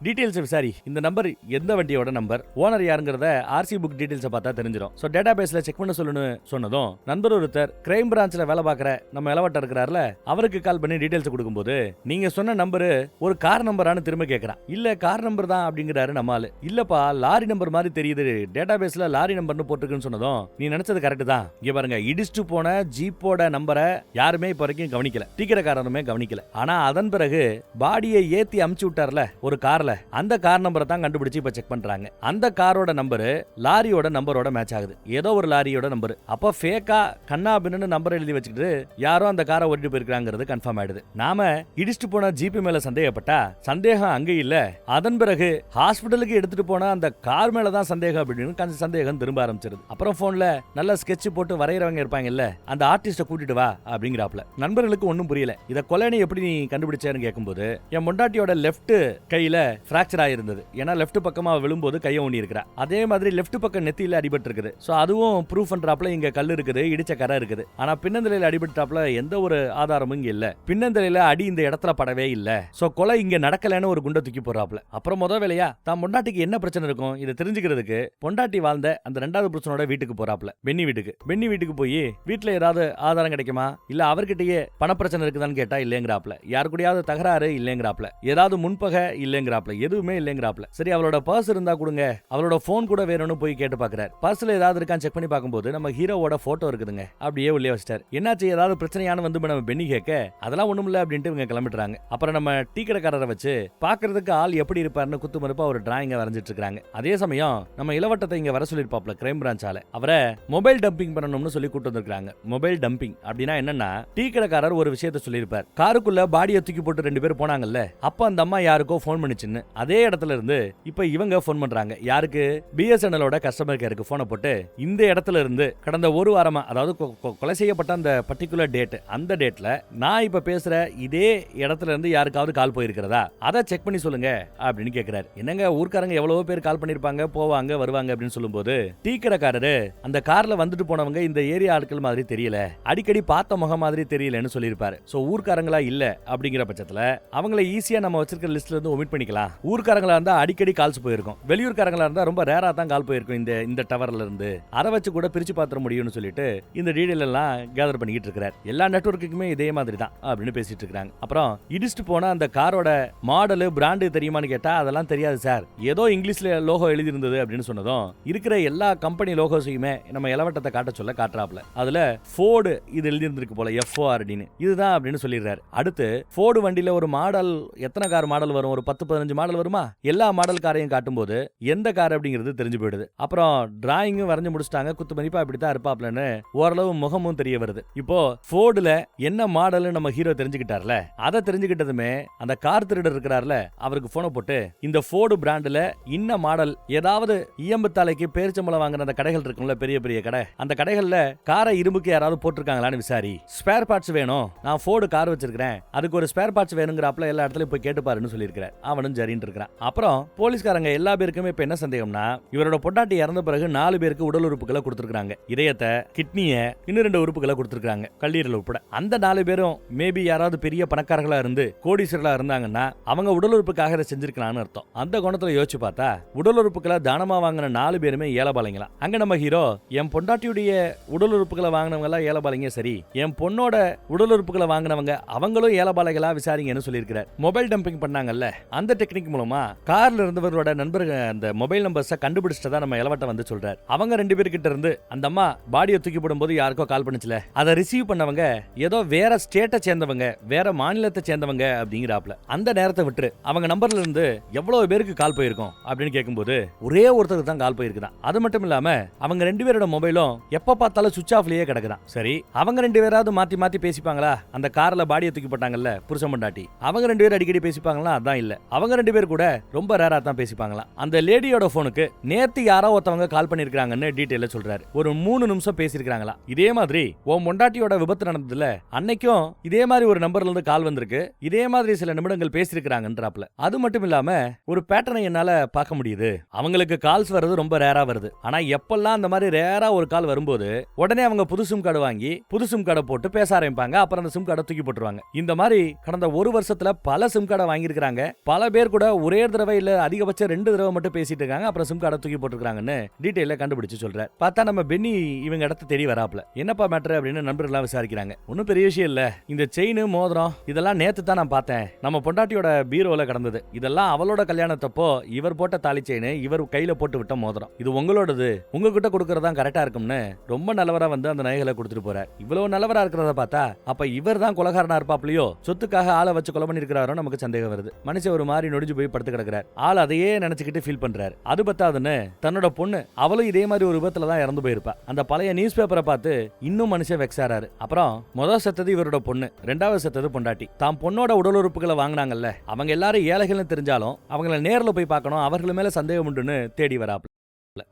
டீடைல்ஸ் விசாரி, இந்த நம்பர் எந்த வண்டியோட நம்பர், ஓனர் யாருங்கிறத ஆர்சி புக் டீடைல்ஸ் பார்த்தா தெரிஞ்சிடும். சோ டேட்டா பேஸ்ல செக் பண்ண சொல்லணும்னு சொன்னதும் நண்பர் ஒருத்தர் கிரைம் பிரான்ச்ல வேலை பார்க்கிற நம்ம இளவட்ட இருக்கிறார்ல, அவருக்கு கால் பண்ணி டீடைல்ஸ் கொடுக்கும்போது நீங்க சொன்ன நம்பர் ஒரு கார் நம்பரானு திரும்ப கேட்கறான். இல்ல கார் நம்பர் தான் அப்படிங்கிறாரு நம்ம ஆளு. இல்லப்பா லாரி நம்பர் மாதிரி தெரியுது, டேட்டா பேஸ்ல லாரி நம்பர்னு போட்டுருக்குன்னு சொன்னதும் நீ நினைச்சது கரெக்ட் தான். இங்க பாருங்க, இடிச்சுட்டு போன ஜீப்போட நம்பரை யாருமே இப்ப வரைக்கும் கவனிக்கல, டீக்கடைக்காரனுமே கவனிக்கல. ஆனா அதன் பிறகு பாடியை ஏத்தி அமுச்சு விட்டார்ல ஒரு கார்ல, அந்த கார் நம்பரை தான் கண்டுபிடிச்சு இப்ப செக் பண்றாங்க. அந்த காரோட நம்பரு லாரியோட நம்பரோட மேட்ச் ஆகுது, ஏதோ ஒரு லாரியோட நம்பர். அப்ப ஃபேக்கா கண்ணா பின்னு நம்பர் எழுதி வச்சுக்கிட்டு யாரோ அந்த காரை ஓட்டிட்டு போயிருக்காங்கிறது கன்ஃபார்ம் ஆயிடுது. நாம இடிச்சுட்டு போன ஜீப் மேல சந்தேகப்பட்டா சந்தேகம் அங்க இல்ல, அதன் பிறகு ஹாஸ்பிட்டலுக்கு எடுத்துட்டு போன அந்த கார் மேல தான் சந்தேகம் அப்படின்னு சந்தேகம் திரும்ப ஆரம்பிச்சிருது. அப்புறம் போன்ல நல்ல ஸ்கெட்ச் போட்டு வரைகிறவங்க இருப்பாங்கல்ல, அந்த ஆர்டிஸ்ட கூட்டிட்டு வா அப்படிங்கிறாப்ல. நண்பர்களுக்கு ஒன்னும் புரியல, இத கொலைனை எப்படி நீ கண்டுபிடிச்சேன்னு கேட்கும்போது என் பொண்டாட்டியோட லெஃப்ட் கையில பிராக்சர் ஆயிருந்தது, ஏன்னா லெஃப்ட் பக்கமா விழும்போது கையை ஊனி இருக்கிறா. அதே மாதிரி லெஃப்ட் பக்கம் நெத்தியில அடிபட்டு இருக்குது. சோ அதுவும் ப்ரூஃப் பண்றாப்ல, இங்க கல் இருக்குது, இடிச்ச கரை இருக்குது. ஆனா பின்னந்தலையில அடிபட்டாப்ல எந்த ஒரு ஆதாரமும் இங்க இல்ல, பின்னந்தலையில அடி இந்த இடத்துல படவே இல்ல. சோ கொலை இங்க நடக்கலன்னு ஒரு குண்டை தூக்கி போறாப்ல. அப்புறம் முத வேலையா தான் பொண்டாட்டிக்கு என்ன பிரச்சனை இருக்கும் இதை தெரிஞ்சுக்கிறதுக்கு பொண்டாட்டி வாழ்ந்த அந்த ரெண்டாவது பிரச்சனோட வீட்டுக்கு போறாப்ல, பென்னி வீட்டுக்கு. பென்னி வீட்டுக்கு போய் வீட்டுல ஏதாவது ஆதாரம் கிடைக்குமா, இல்ல அவர்கிட்டயே பண பிரச்சனை இருக்குதான்னு கேட்டா இல்லங்கிறாப்ல, யாரு கூடயாவது தகராறு இல்லங்கிறாப்ல, ஏதாவது முன்பகை இல்லங்கிறாப்ல, எதுவுமே இல்லங்கிறாப்ல. சரி, அவளோட பர்ஸ் இருந்தா கொடுங்க, அவளோட போன் கூட வேணும்னு போய் கேட்டு பாக்குறாரு. பர்ஸ்ல ஏதாவது இருக்கான்னு செக் பண்ணி பார்க்கும்போது நம்ம ஹீரோவோட போட்டோ இருக்குதுங்க, அப்படியே உள்ளே வச்சிட்டார். என்னாச்சு, ஏதாவது பிரச்சனையான வந்து நம்ம பென்னி கேட்க அதெல்லாம் ஒண்ணும் இல்ல அப்படின்ட்டு இவங்க கிளம்பிடுறாங்க. அப்புறம் நம்ம டீ கடைக்காரரை வச்சு பாக்குறதுக்கு ஆள் எப்படி இருப்பாருன்னு குத்து மறுப்பா ஒரு டிராயிங்க வரைஞ்சிட்டு இருக்காங்க. அதே சமயம் நம்ம இளவட்டத்தை இங்க வர சொல்லிருப்பாப்ல கிரைம் பிரான்ச்சால, அவரை மொபைல் டம்பிங் பண்ணணும்னு சொல்லி கூட்டு வந்திருக்காங்க. மொபைல் டம்பிங் அப்படின்னா என்னன்னா, டீ கடைக்காரர் ஒரு விஷயத்த சொல்லியிருப்பார், காருக்குள்ள பாடியை தூக்கி போட்டு 2 பேர் போனாங்கல்ல, அப்ப அந்த அம்மா யாருக்கோ போன் பண்ணிச்சுன்னு. அதே இடத்துல இருந்து இப்ப இவங்க போன் பண்றாங்க. யாருக்கு? பிஎஸ்என்எலோட கஸ்டமர் கேருக்கு போனை போட்டு இந்த இடத்துல இருந்து கடந்த ஒரு வாரமா, அதாவது கொலை செய்யப்பட்ட அந்த பர்டிகுலர் டேட், அந்த டேட்ல நான் இப்ப பேசுற இதே இடத்துல இருந்து யாருக்காவது கால் போயிருக்கிறதா, அதை செக் பண்ணி சொல்லுங்க அப்படின்னு கேக்குறாரு. என்னங்க, ஊர்க்காரங்க எவ்வளவோ பேர் கால் பண்ணிருப்பாங்க, போவாங்க வருவாங்க அப்படின்னு சொல்லும்போது டீ கடைக்காரரு அந்த கார்ல வந்துட்டு போனவங்க இந்த ஏரியா ஆட்கள் மாதிரி தெரியல, அடிக்கடி பார்த்த முகம் மாதிரி தெரியலன்னு சொல்லியிருப்பாரு. சோ ஊர்க்காரங்களா இல்ல அப்படிங்கிற பட்சத்துல அவங்கள ஈஸியா நம்ம வச்சிருக்கிற லிஸ்ட்ல இருந்து ஒமிட் பண்ணிக்கலாம். ஊர்க்காரங்களா இருந்தா அடிக்கடி கால்ஸ் போயிருக்கும், வெளியூர்காரங்களா இருந்தா ரொம்ப ரேரா தான் கால் போயிருக்கும் இந்த டவர்ல இருந்து, அதை வச்சு கூட பிரிச்சு பாத்திர முடியும்னு சொல்லிட்டு இந்த டீடைல் எல்லாம் கேதர் பண்ணிட்டு இருக்காரு. எல்லா நெட்வொர்க்குமே இதே மாதிரி தான் அப்படின்னு பேசிட்டு இருக்காங்க. அப்புறம் இடிச்சுட்டு போன அந்த காரோட மாடல் பிராண்டு தெரியுமான்னு கேட்டா அதெல்லாம் தெரியாது சார், ஏதோ இங்கிலீஷ்ல லோகோ எழுதி இருந்தது அப்படின்னு சொன்னதும் இருக்கிற எல்லா கம்பெனி லோகோஸையுமே நம்ம இளவட்டத்தை காட்ட சொல்ல காட்டுறாப்ல. அதுல ஃபோர்டு இது எழுதி இருந்திருக்கு போல, FORDன்னு, இதுதான் அப்படின்னு சொல்லிடுறாரு. அடுத்து ஃபோர்டு வண்டியில ஒரு மாடல், எத்தனை கார் மாடல் வரும், ஒரு 10-15 மாடல் வருமா, எல்லா மாடல் காரையும் காட்டும் போது எந்த கார் அப்படிங்கிறது தெரிஞ்சு போயிடுது. அப்புறம் டிராயிங்கும் வரைஞ்சு முடிச்சிட்டாங்க, குத்து மதிப்பா இப்படித்தான் இருப்பாப்லன்னு ஓரளவு முகமும் தெரிய வருது. இப்போ ஃபோர்டுல என்ன மாடல் நம்ம ஹீரோ தெரிஞ்சுக்கிட்டார்ல, அதை தெரிஞ்சுக்கிட்டதுமே அந்த கார் திருடர் இருக்கிறார்ல, அவருக்கு போனை போட்டு இந்த ஃபோர்டு பிராண்ட்ல இன்ன மாடல், ஏதாவது இயம்பு தலைக்கு பேரிச்சம்பளம் வாங்குற அந்த கடைகள் இருக்கும்ல, பெரிய பெரிய கடை, அந்த கடைகள்ல காரை இரும்புக்கு யாராவது போட்டிருக்காங்களான்னு விசாரி, ஸ்பேர் பார்ட்ஸ் வேணும், நான் ஃபோர்டு கார் வச்சிருக்கிறேன், அதுக்கு ஒரு ஸ்பேர் பார்ட்ஸ் வேணுங்கிறப்பல எல்லா இடத்துலயும் போய் கேட்டுப்பாருன்னு சொல்லியிருக்கிறார். அவனும் சரின்னு இருக்கிறான். அப்புறம் போலீஸ்காரங்க எல்லா பேருக்குமே இப்ப என்ன சந்தேகம்னா, இவரோட பொண்டாட்டி இறந்த பிறகு 4 பேருக்கு உடல் உறுப்புகளை கொடுத்திருக்காங்க, இதயத்தை, கிட்னிய இன்னும் 2 உறுப்புகளை கொடுத்திருக்காங்க, கல்லீரல் உட்பட. அந்த 4 பேரும் மேபி யாராவது பெரிய பணக்காரர்களா இருந்து கோடீஸ்வரர்களா இருந்தாங்கன்னா அவங்க உடல் உறுப்புக்காக இதை செஞ்சிருக்கலாம்னு அர்த்தம். அந்த கோணத்துல யோசிச்சு பார்த்தா உடல் உறுப்புகளை தானமா வாங்கின 4 பேருமே ஏலபாளைங்களாம். அங்க நம்ம ஹீரோ என் பொண்டாட்டியுடைய உடல் உறுப்புகளை வாங்கினவங்க எல்லாம் ஏலபாளைங்க, சரி என் பொண்ணோட உடல் உறுப்புகளை வாங்கினவங்க அவங்களும் ஏலபாளைகளா விசாரிங்கன்னு சொல்லியிருக்கிறார். மொபைல் டம்பிங் பண்ணாங்கல்ல, அந்த டெக்னிக் மூலமா கார்ல இருந்தவரோட நண்பர்கள் அந்த மொபைல் நம்பர்ஸை கண்டுபிடிச்சதா நம்ம இளவட்ட வந்து சொல்றாரு. அவங்க 2 பேர்கிட்ட இருந்து அந்த அம்மா பாடியை தூக்கி போடும்போது யாருக்கோ கால் பண்ணுச்சுல, அதை ரிசீவ் பண்ணவங்க ஏதோ வேற ஸ்டேட்டை சேர்ந்தவங்க, வேற மாநிலத்தை சேர்ந்தவங்க அப்படிங்கிறாப்ல. அந்த நேரத்தை விட்டு அவங்க நம்பர்ல இருந்து எவ்வளவு பேருக்கு கால் போயிருக்கும் அப்படின்னு கேட்கும்போது ஒரே ஒருத்தருக்கு தான் கால் போயிருக்குதான். அது மட்டும் இல்லாம அவங்க 2 பேரோட மொபைலும் எப்ப பார்த்தாலும் சுவிட்ச் ஆஃப்லயே கிடக்குதான். சரி, அவங்க 2 பேராவது மாத்தி மாத்தி பேசிப்பாங்களா? அந்த கார்ல பாடியை தூக்கி போட்டாங்கல்ல புருஷன் பொண்டாட்டி, அவங்க 2 பேரும் அடிக்கடி பேசிப்பாங்களா? அதான் இல்ல, அவங்க 2 பேர் கூட ரொம்ப ரேரா தான் பேசிப்பாங்களாம். அந்த லேடியோட போனுக்கு நேத்து யாரோ ஒருத்தவங்க கால் பண்ணிருக்காங்கன்னு டீடைல சொல்றாரு. ஒரு 3 நிமிஷம் பேசிருக்காங்களா. இதே மாதிரி உன் பொண்டாட்டியோட விபத்து நடந்ததுல அன்னைக்கும் இதே மாதிரி ஒரு நம்பர்ல இருந்து கால் வந்திருக்கு, இதே மாதிரி சில நிமிடங்கள் பேசிருக்காங்கன்றாப்ல. அது மட்டும் இல்லாம ஒரு பேட்டர்னை என்னால பார்க்க முடியுது. அவங்களுக்கு கால்ஸ் வர்றது ரொம்ப ரேரா வருது. ஆனா எப்பெல்லாம் அந்த மாதிரி ரேரா ஒரு கால் வரும்போது உடனே அவங்க புது சிம் கார்டு வாங்கி புது சிம் கார்டை போட்டு பேச ஆரம்பிப்பாங்க. அப்புறம் அந்த சிம் கார்டை தூக்கி போட்டுருவாங்க. இந்த மாதிரி கடந்த 1 வருஷத்துல பல சிம் கார்டை வாங்கியிருக்காங்க. பல பேர் கூட ஒரே தடவை இல்ல அதிகபட்சம் 2 தடவை மட்டும் பேசிட்டு இருக்காங்க. அப்புறம் சிம் கார்டை தூக்கி போட்டுருக்காங்கன்னு டீடைல கண்டுபிடிச்சு சொல்றாரு. பார்த்தா நம்ம பென்னி இவங்க இடத்த தேடி வராப்ல. என்னப்பா மேட்டர் அப்படின்னு நண்பர்கள்லாம் விசாரிக்கிறாங்க. ஒன்னும் பெரிய விஷயம் இல்ல, இந்த செயின் மோதிரம் இதெல்லாம் நேத்து தான் நான் பார்த்தேன், நம்ம பொண்டாட்டியோட பீரோல கடந்தது. இதெல்லாம் அவளோட கல்யாணத்தப்போ இவர் போட்ட தாலி செயின், இவர் கையில போட்டு விட்ட மோதிரம், இது உங்களோடது, உங்ககிட்ட கொடுக்கறதா கரெக்டா இருக்கும்னு ரொம்ப நல்லவரா வந்து அந்த நகைகளை கொடுத்துட்டு போறார். இவ்வளவு நல்லவரா இருக்கிறத பார்த்தா அப்ப இவர் தான் கொலகாரனா இருப்பாப்லையோ, சொத்துக்காக ஆளை வச்சு கொலை பண்ணிருக்கிறாரோ நமக்கு சந்தேகம் வருது. மனுஷன் ஒரு மாதிரி நொடிஞ்சு போய் படுத்து கிடக்கிறார். ஆள் அதையே நினைச்சுக்கிட்டு ஃபீல் பண்றாரு. அது பத்தாதுன்னு தன்னோட பொண்ணு அவளும் இதே மாதிரி ஒரு விபத்துல தான் இறந்து போயிருப்பா. அந்த பழைய நியூஸ் பேப்பரை பார்த்து இன்னும் மனுஷன் வெக்ஸாராரு. அப்புறம் முதல் செத்தது இவரோட பொண்ணு, 2வது செத்தது பொண்டாட்டி. தாம் பொண்ணோட உடல் உறுப்புகளை வாங்கினாங்கல்ல, அவங்க எல்லாரும் ஏழைகள்னு தெரிஞ்சாலும் அவங்கள நேர்ல போய் பார்க்கணும், அவர்கள் மேல சந்தேகம் உண்டுன்னு தேடி வராப்ல.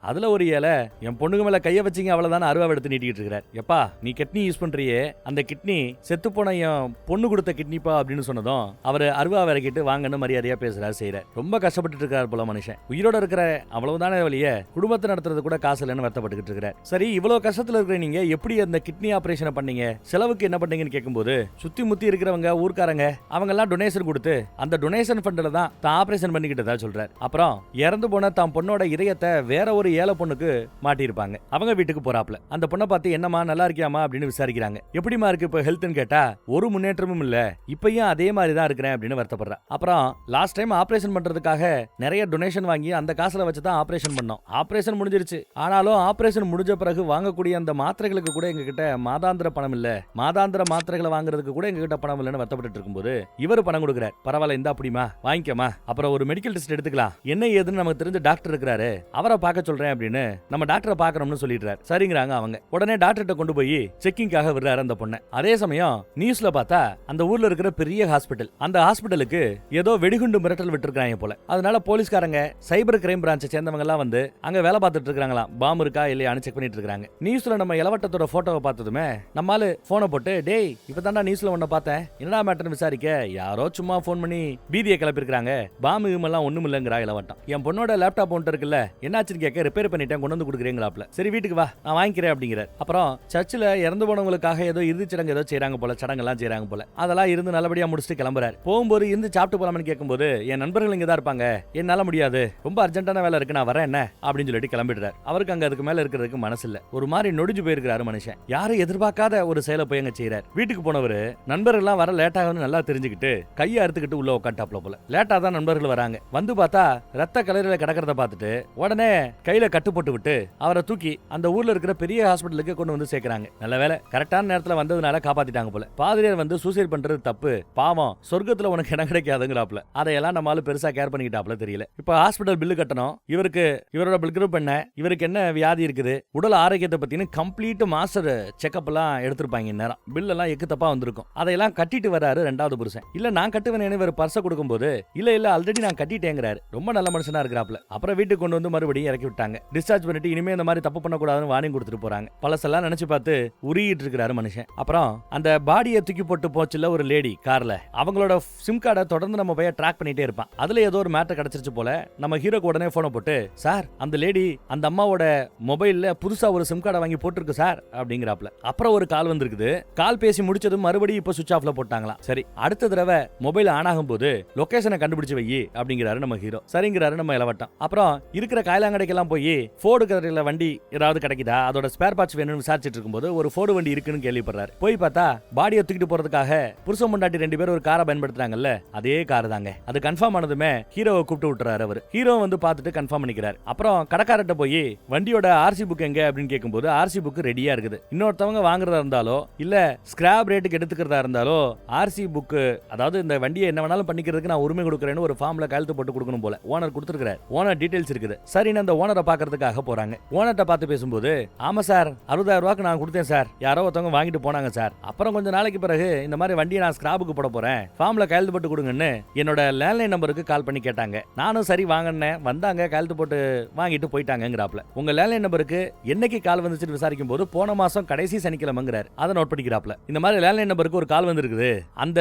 அதுல ஒரு ஏழை என் பொண்ணுங்க மேல கைய வச்சிங்க அவ்வளவுதான் அருவா எடுத்து நீட்டிட்டு இருக்காரு. எப்பா நீ கிட்னி யூஸ் பண்றியே, அந்த கிட்னி செத்து போன என் பொண்ணு கொடுத்த கிட்னிப்பா அப்படின்னு சொன்னதும் அவரு அருவா விறக்கிட்டு வாங்கன்னு மரியாதையா பேசுறாரு, செய்யறாரு. ரொம்ப கஷ்டப்பட்டு இருக்காரு போல மனுஷன். உயிரோட இருக்கிற அவ்வளவுதானே வழிய குடும்பத்தை நடத்துறது கூட காசு இல்லைன்னு வருத்தப்பட்டு இருக்கிறார். சரி, இவ்வளவு கஷ்டத்துல இருக்கிற நீங்க எப்படி அந்த கிட்னி ஆபரேஷனை பண்ணீங்க, செலவுக்கு என்ன பண்ணீங்கன்னு கேட்கும்போது சுத்தி முத்தி இருக்கிறவங்க ஊர்க்காரங்க அவங்க எல்லாம் டொனேஷன் கொடுத்து அந்த டொனேஷன் ஃபண்ட்ல தான் தான் ஆபரேஷன் பண்ணிக்கிட்டதா சொல்றாரு. அப்புறம் இறந்து போன தான் பொண்ணோட இதயத்தை வேற ஒரு ஏழை பொண்ணுக்கு மாட்டியிருப்பாங்க. அவங்க வீட்டுக்கு போறாப்ல. அந்த பொண்ணை பார்த்து என்னமா நல்லா இருக்கியாமா அப்படின்னு விசாரிக்கிறாங்க. எப்படிமா இருக்கு இப்ப ஹெல்த்னு கேட்டா ஒரு முன்னேற்றமும் இல்ல, இப்பயும் அதே மாதிரி தான் இருக்கிறேன் அப்படின்னு வருத்தப்படுறா. அப்புறம் லாஸ்ட் டைம் ஆபரேஷன் பண்றதுக்காக நிறைய டொனேஷன் வாங்கி அந்த காசுல வச்சு தான் ஆபரேஷன் பண்ணோம். ஆபரேஷன் முடிஞ்சிருச்சு, ஆனாலும் ஆபரேஷன் முடிஞ்ச பிறகு வாங்கக்கூடிய அந்த மாத்திரைகளுக்கு கூட எங்க கிட்ட மாதாந்திர பணம் இல்ல, மாதாந்திர மாத்திரைகளை வாங்குறதுக்கு கூட எங்க கிட்ட பணம் இல்லைன்னு வருத்தப்பட்டு இருக்கும்போது இவரு பணம் கொடுக்குறாரு. பரவாயில்ல இந்தா அப்படிமா வாங்கிக்கமா, அப்புறம் ஒரு மெடிக்கல் டெஸ்ட் எடுத்துக்கலாம், என்ன ஏதுன்னு நமக்கு தெரிஞ்ச டாக்டர் இருக்கிறாரு அவரை பார்க்க சொல்றேன் அப்படின்னு நம்ம டாக்டரை பார்க்கணும்னு சொல்லிடுறாரு. சரிங்கறாங்க அவங்க. உடனே டாக்டர்கிட்ட கொண்டு போய் செக்கிங்காக விடுறாரு அந்த பொண்ணை. அதே சமயம் நியூஸ்ல பார்த்தா அந்த ஊர்ல இருக்கிற பெரிய ஹாஸ்பிடல், அந்த ஹாஸ்பிடலுக்கு ஏதோ வெடிகுண்டு மிரட்டல் விட்டுருக்காங்க போல. அதனால போலீஸ்காரங்க சைபர் கிரைம் பிரான்ச்சை சேர்ந்தவங்க எல்லாம் வந்து அங்க வேலை பார்த்துட்டு இருக்காங்களாம். பாம்பு இருக்கா இல்லையான்னு செக் பண்ணிட்டு இருக்காங்க. நியூஸ்ல நம்ம இளவட்டத்தோட போட்டோவை பார்த்ததுமே நம்மால போனை போட்டு டேய் இப்பதான்டா நியூஸ்ல ஒன்ன பார்த்தேன், என்னடா மேட்டர்னு விசாரிக்க யாரோ சும்மா போன் பண்ணி பீதியை கிளப்பிருக்காங்க, பாம்பு எல்லாம் ஒண்ணும் இல்லைங்கிறா இளவட்டம். என் பொண்ணோட லேப்டாப் ஒன்று இருக்குல்ல, என்னாச்சுன்னு கேட்க ரிப்பேர் பண்ணிட்டேன் கொண்டு வந்து கொடுக்குறீங்களாப்ல. சரி வீட்டுக்கு வா நான் வாங்கிக்கிறேன் அப்படிங்கிறார். அப்புறம் சர்ச்சில் இறந்து போனவங்களுக்காக ஏதோ இறுதி சடங்கு ஏதோ செய்யறாங்க போல, சடங்கெல்லாம் செய்யறாங்க போல. அதெல்லாம் இருந்து நல்லபடியா முடிச்சுட்டு கிளம்புறாரு. போகும்போது இருந்து சாப்பிட்டு போலாம்னு கேட்கும்போது என் நண்பர்கள் இங்க தான் இருப்பாங்க, என்னால முடியாது, ரொம்ப அர்ஜென்ட்டான வேலை இருக்கு, நான் வரேன் என்ன அப்படின்னு சொல்லிட்டு கிளம்பிடுறாரு. அவருக்கு அங்க அதுக்கு மேல இருக்கிறதுக்கு மனசு இல்ல. ஒரு மாதிரி நொடிஞ்சு போயிருக்கிறாரு மனுஷன். யாரும் எதிர்பார்க்காத ஒரு செயலை போய் அங்க செய்யறாரு. வீட்டுக்கு போனவர் நண்பர்கள் எல்லாம் வர லேட் ஆகும்னு நல்லா தெரிஞ்சுக்கிட்டு கையை அறுத்துக்கிட்டு உள்ள உட்காந்துட்டாப்ல போல. லேட்டா தான் நண்பர்கள் வராங்க. வந்து பார்த்தா ரத்த கலரில கிடக்கிறத பார்த்துட்டு உடனே கையில கட்டு போட்டு விட்டு அவரை தூக்கி அந்த ஊர்ல இருக்கிற பெரிய ஹாஸ்பிடலுக்கு கொண்டு வந்து சேர்க்கறாங்க. நல்ல வேலை கரெக்டான நேரத்துல வந்ததுனால காப்பாத்திட்டாங்க போல. பாதிரியார் வந்து சூசைட் பண்றது தப்பு, பாவம், சொர்க்கத்துல உனக்கு இடம் கிடைக்காதுங்கறாப்ல. அதையெல்லாம் நம்மால பெருசா கேர் பண்ணிக்கிட்டாப்ல தெரியல. இப்ப ஹாஸ்பிடல் பில்லு கட்டணும், இவருக்கு இவரோட பில் குரூப் என்ன, இவருக்கு என்ன வியாதி இருக்குது, உடல் ஆரோக்கியத்தை பத்தின கம்ப்ளீட் மாஸ்டர் செக்அப் எல்லாம் எடுத்திருப்பாங்க. இந்நேரம் பில் எல்லாம் எக்கு தப்பா வந்திருக்கும். அதையெல்லாம் கட்டிட்டு வராரு 2வது புருஷன். இல்ல நான் கட்டுவேன் இவர் பர்ச கொடுக்கும் போது இல்ல ஆல்ரெடி நான் கட்டிட்டேங்கிறாரு. ரொம்ப நல்ல மனுஷனா இருக்கிறாப்ல. அப்புறம் வீட்டுக்கு கொண்டு வந்து மறுபடியும் இறக்கி விட்டாங்க. டிஸ்சார்ஜ் பண்ணிட்டு இனிமே இந்த மாதிரி தப்பு பண்ணக்கூடாதுன்னு வார்னிங் கொடுத்துட்டு போறாங்க. பழசெல்லாம் நினைச்சு பார்த்து உருகிட்டு இருக்கிறாரு மனுஷன். அப்புறம் அந்த பாடியை தூக்கி போட்டு போச்சுல ஒரு லேடி கார்ல, அவங்களோட சிம் கார்டை தொடர்ந்து நம்ம போய் ட்ராக் பண்ணிட்டே இருப்பான். அதுல ஏதோ ஒரு மேட்டர் கிடைச்சிருச்சு போல. நம்ம ஹீரோக்கு உடனே போனை போட்டு, சார் அந்த லேடி அந்த அம்மாவோட மொபைல்ல புதுசா ஒரு சிம் கார்டை வாங்கி போட்டுருக்கு சார் அப்படிங்கிறாப்ல. அப்புறம் ஒரு கால் வந்திருக்குது. கால் பேசி முடிச்சதும் மறுபடியும் இப்ப சுவிட்ச் ஆஃப்ல போட்டாங்களாம். சரி, அடுத்த தடவை மொபைல் ஆன் ஆகும் போது லொகேஷனை கண்டுபிடிச்சு வை அப்படிங்கிறாரு நம்ம ஹீரோ. சரிங்கிறாரு நம்ம இளவட்டம். அப்புறம் இருக்கிற காயலாங்கடைக்கெல்லாம் போய் ஃபோர்டு கடையில வண்டி ஏதாவது கிடைக்குதா, அதோட ஸ்பேர் பார்ட்ஸ் வேணும்னு விசாரிச்சுட்டு இருக்கும்போது ஒரு ஃபோர்டு வண்டி இருக்குன்னு கேள்விப்படுறாரு. போய் பார்த்தா பாடியை தூக்கிட்டு போறதுக்காக புருஷன் முண்டாட்டி 2 பேர் ஒரு காரை பயன்படுத்துறாங்கல்ல, அதே கார் தாங்க. அது கன்ஃபார்ம் ஆனதுமே ஹீரோவை கூப்பிட்டு விட்டுறாரு. அவர் ஹீரோ வந்து பார்த்துட்டு கன்ஃபார்ம் பண்ணிக்கிறாரு. அப்புறம் கடைக்காரர்கிட்ட போய் வண்டியோட ஆர்சி புக் எங்க அப்படின்னு கேட்கும்போது ஆர்சி புக் ரெடியா இருக்குது. இன்னொருத்தவங்க வாங்குறதா இருந்தாலோ இல்ல ஸ்கிராப் ரேட்டுக்கு எடுத்துக்கிறதா இருந்தாலோ ஆர்சி புக், அதாவது இந்த வண்டியை என்ன வேணாலும் பண்ணிக்கிறதுக்கு நான் உரிமை கொடுக்குறேன்னு ஒரு ஃபார்ம்ல கையெழுத்து போட்டு கொடுக்கணும் போல ஓனர் கொடுத்துருக்காரு. ஓனர் டீடைல்ஸ் இருக்குது. சரின்னு அந்த ஓனரை பாக்குறதுக்காக போறாங்க. ஓனர்ட்ட பார்த்து பேசும்போது, ஆமா சார் 60,000 ரூபாய்க்கு நான் கொடுத்தேன் சார், யாரோ ஒருத்தவங்க வாங்கிட்டு போனாங்க சார். அப்புறம் கொஞ்சம் நாளைக்கு பிறகு இந்த மாதிரி வண்டியை நான் ஸ்கிராப்புக்கு போட போறேன், ஃபார்ம்ல கையெழுத்து போட்டு கொடுங்கன்னு என்னோட லேண்ட்லைன் நம்பருக்கு கால் பண்ணி கேட்டாங்க. நானும் சரி வாங்கினேன், வந்தாங்க கையெழுத்து போட்டு வாங்கிட்டு போயிட்டாங்கிறாப்ல. உங்க லேண்ட்லைன் நம்பருக்கு என்னைக்கு கால் வந்துச்சுன்னு விசாரிக்கும் போது போன மாசம் கடைசி சனிக்கிழமைங்கிறார். அதை நோட் பண்ணிக்கிறாப்ல. இந்த மாதிரி லேண்ட்லைன் நம்பருக்கு ஒரு கால் வந்திருக்குது, அந்த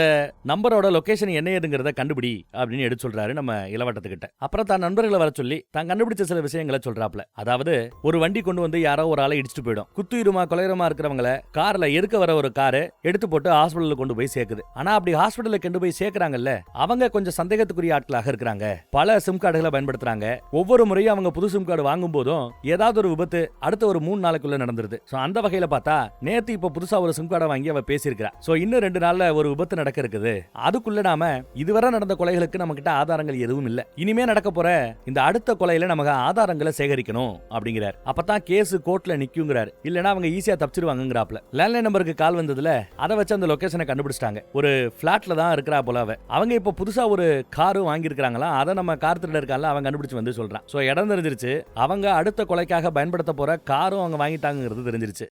நம்பரோட லொகேஷன் என்ன ஏதுங்கிறத கண்டுபிடி அப்படின்னு எடுத்து சொல்றாரு நம்ம இளவட்டத்துக்கிட்ட. அப்புறம் தான் நண்பர்களை வர சொல்லி தான் கண்டுபிடிச்ச சில விஷயங்களை சொல்றாப்ல. அதாவது ஒரு வண்டி கொண்டு வந்து யாரோ ஒரு ஆளை இடிச்சுட்டு போயிடும். குத்துயிருமா கொலையுமா இருக்கிறவங்கள கார்ல எதுக்க வர ஒரு காரை எடுத்து போட்டு ஹாஸ்பிடலுக்கு கொண்டு போய் சேர்க்குது. ஆனா அப்படி ஹாஸ்பிடலுக்கு கொண்டு போய் சேர்க்கறாங்கல்ல, அவங்க கொஞ்சம் சந்தேகத்துக்குரிய ஆட்களாக இருக்கிறாங்க. பல சிம் கார்டுகளை பயன்படுத்துறாங்க. ஒவ்வொரு முறையும் அவங்க புது சிம் கார்டு வாங்கும் போதும் ஏதாவது ஒரு விபத்து அடுத்த ஒரு 3 நாளுக்குள்ள நடந்துருது. அந்த வகையில பார்த்தா நேத்து இப்ப புதுசா ஒரு சிம் கார்டை வாங்கி அவ பேசியிருக்கிறா. இன்னும் 2 நாள்ல ஒரு விபத்து நடக்க இருக்குது. அதுக்குள்ள நாம இதுவரை நடந்த கொலைகளுக்கு நம்ம கிட்ட ஆதாரங்கள் எதுவும் இல்ல. இனிமே நடக்க போற இந்த அடுத்த கொலையில நமக்கு ஆதாரங்களை சேகரிக்கணும் அப்படிங்கிறார். அப்பதான் கேஸ் கோர்ட்ல நிக்குங்கிறார். இல்லனா அவங்க ஈஸியா தப்பிச்சிருவாங்கங்கறாப்ல. லேண்ட்லைன் நம்பருக்கு கால் வந்ததுல அதை வச்சு அந்த லொகேஷனை கண்டுபிடிச்சிட்டாங்க. ஒரு பிளாட்ல தான் இருக்கிறா போல அவ. அவங்க இப்ப புதுசா ஒரு காரு வாங்கி இருக்காங்களா, அதை நம்ம கார் திருட இருக்கால அவன் கண்டுபிடிச்சு வந்து சொல்றான். இடம் தெரிஞ்சிருச்சு. அவங்க அடுத்த கொலைக்காக பயன்படுத்த போற காரும் அவங்க வாங்கிட்டாங்கிறது தெரிஞ்சிருச்சு.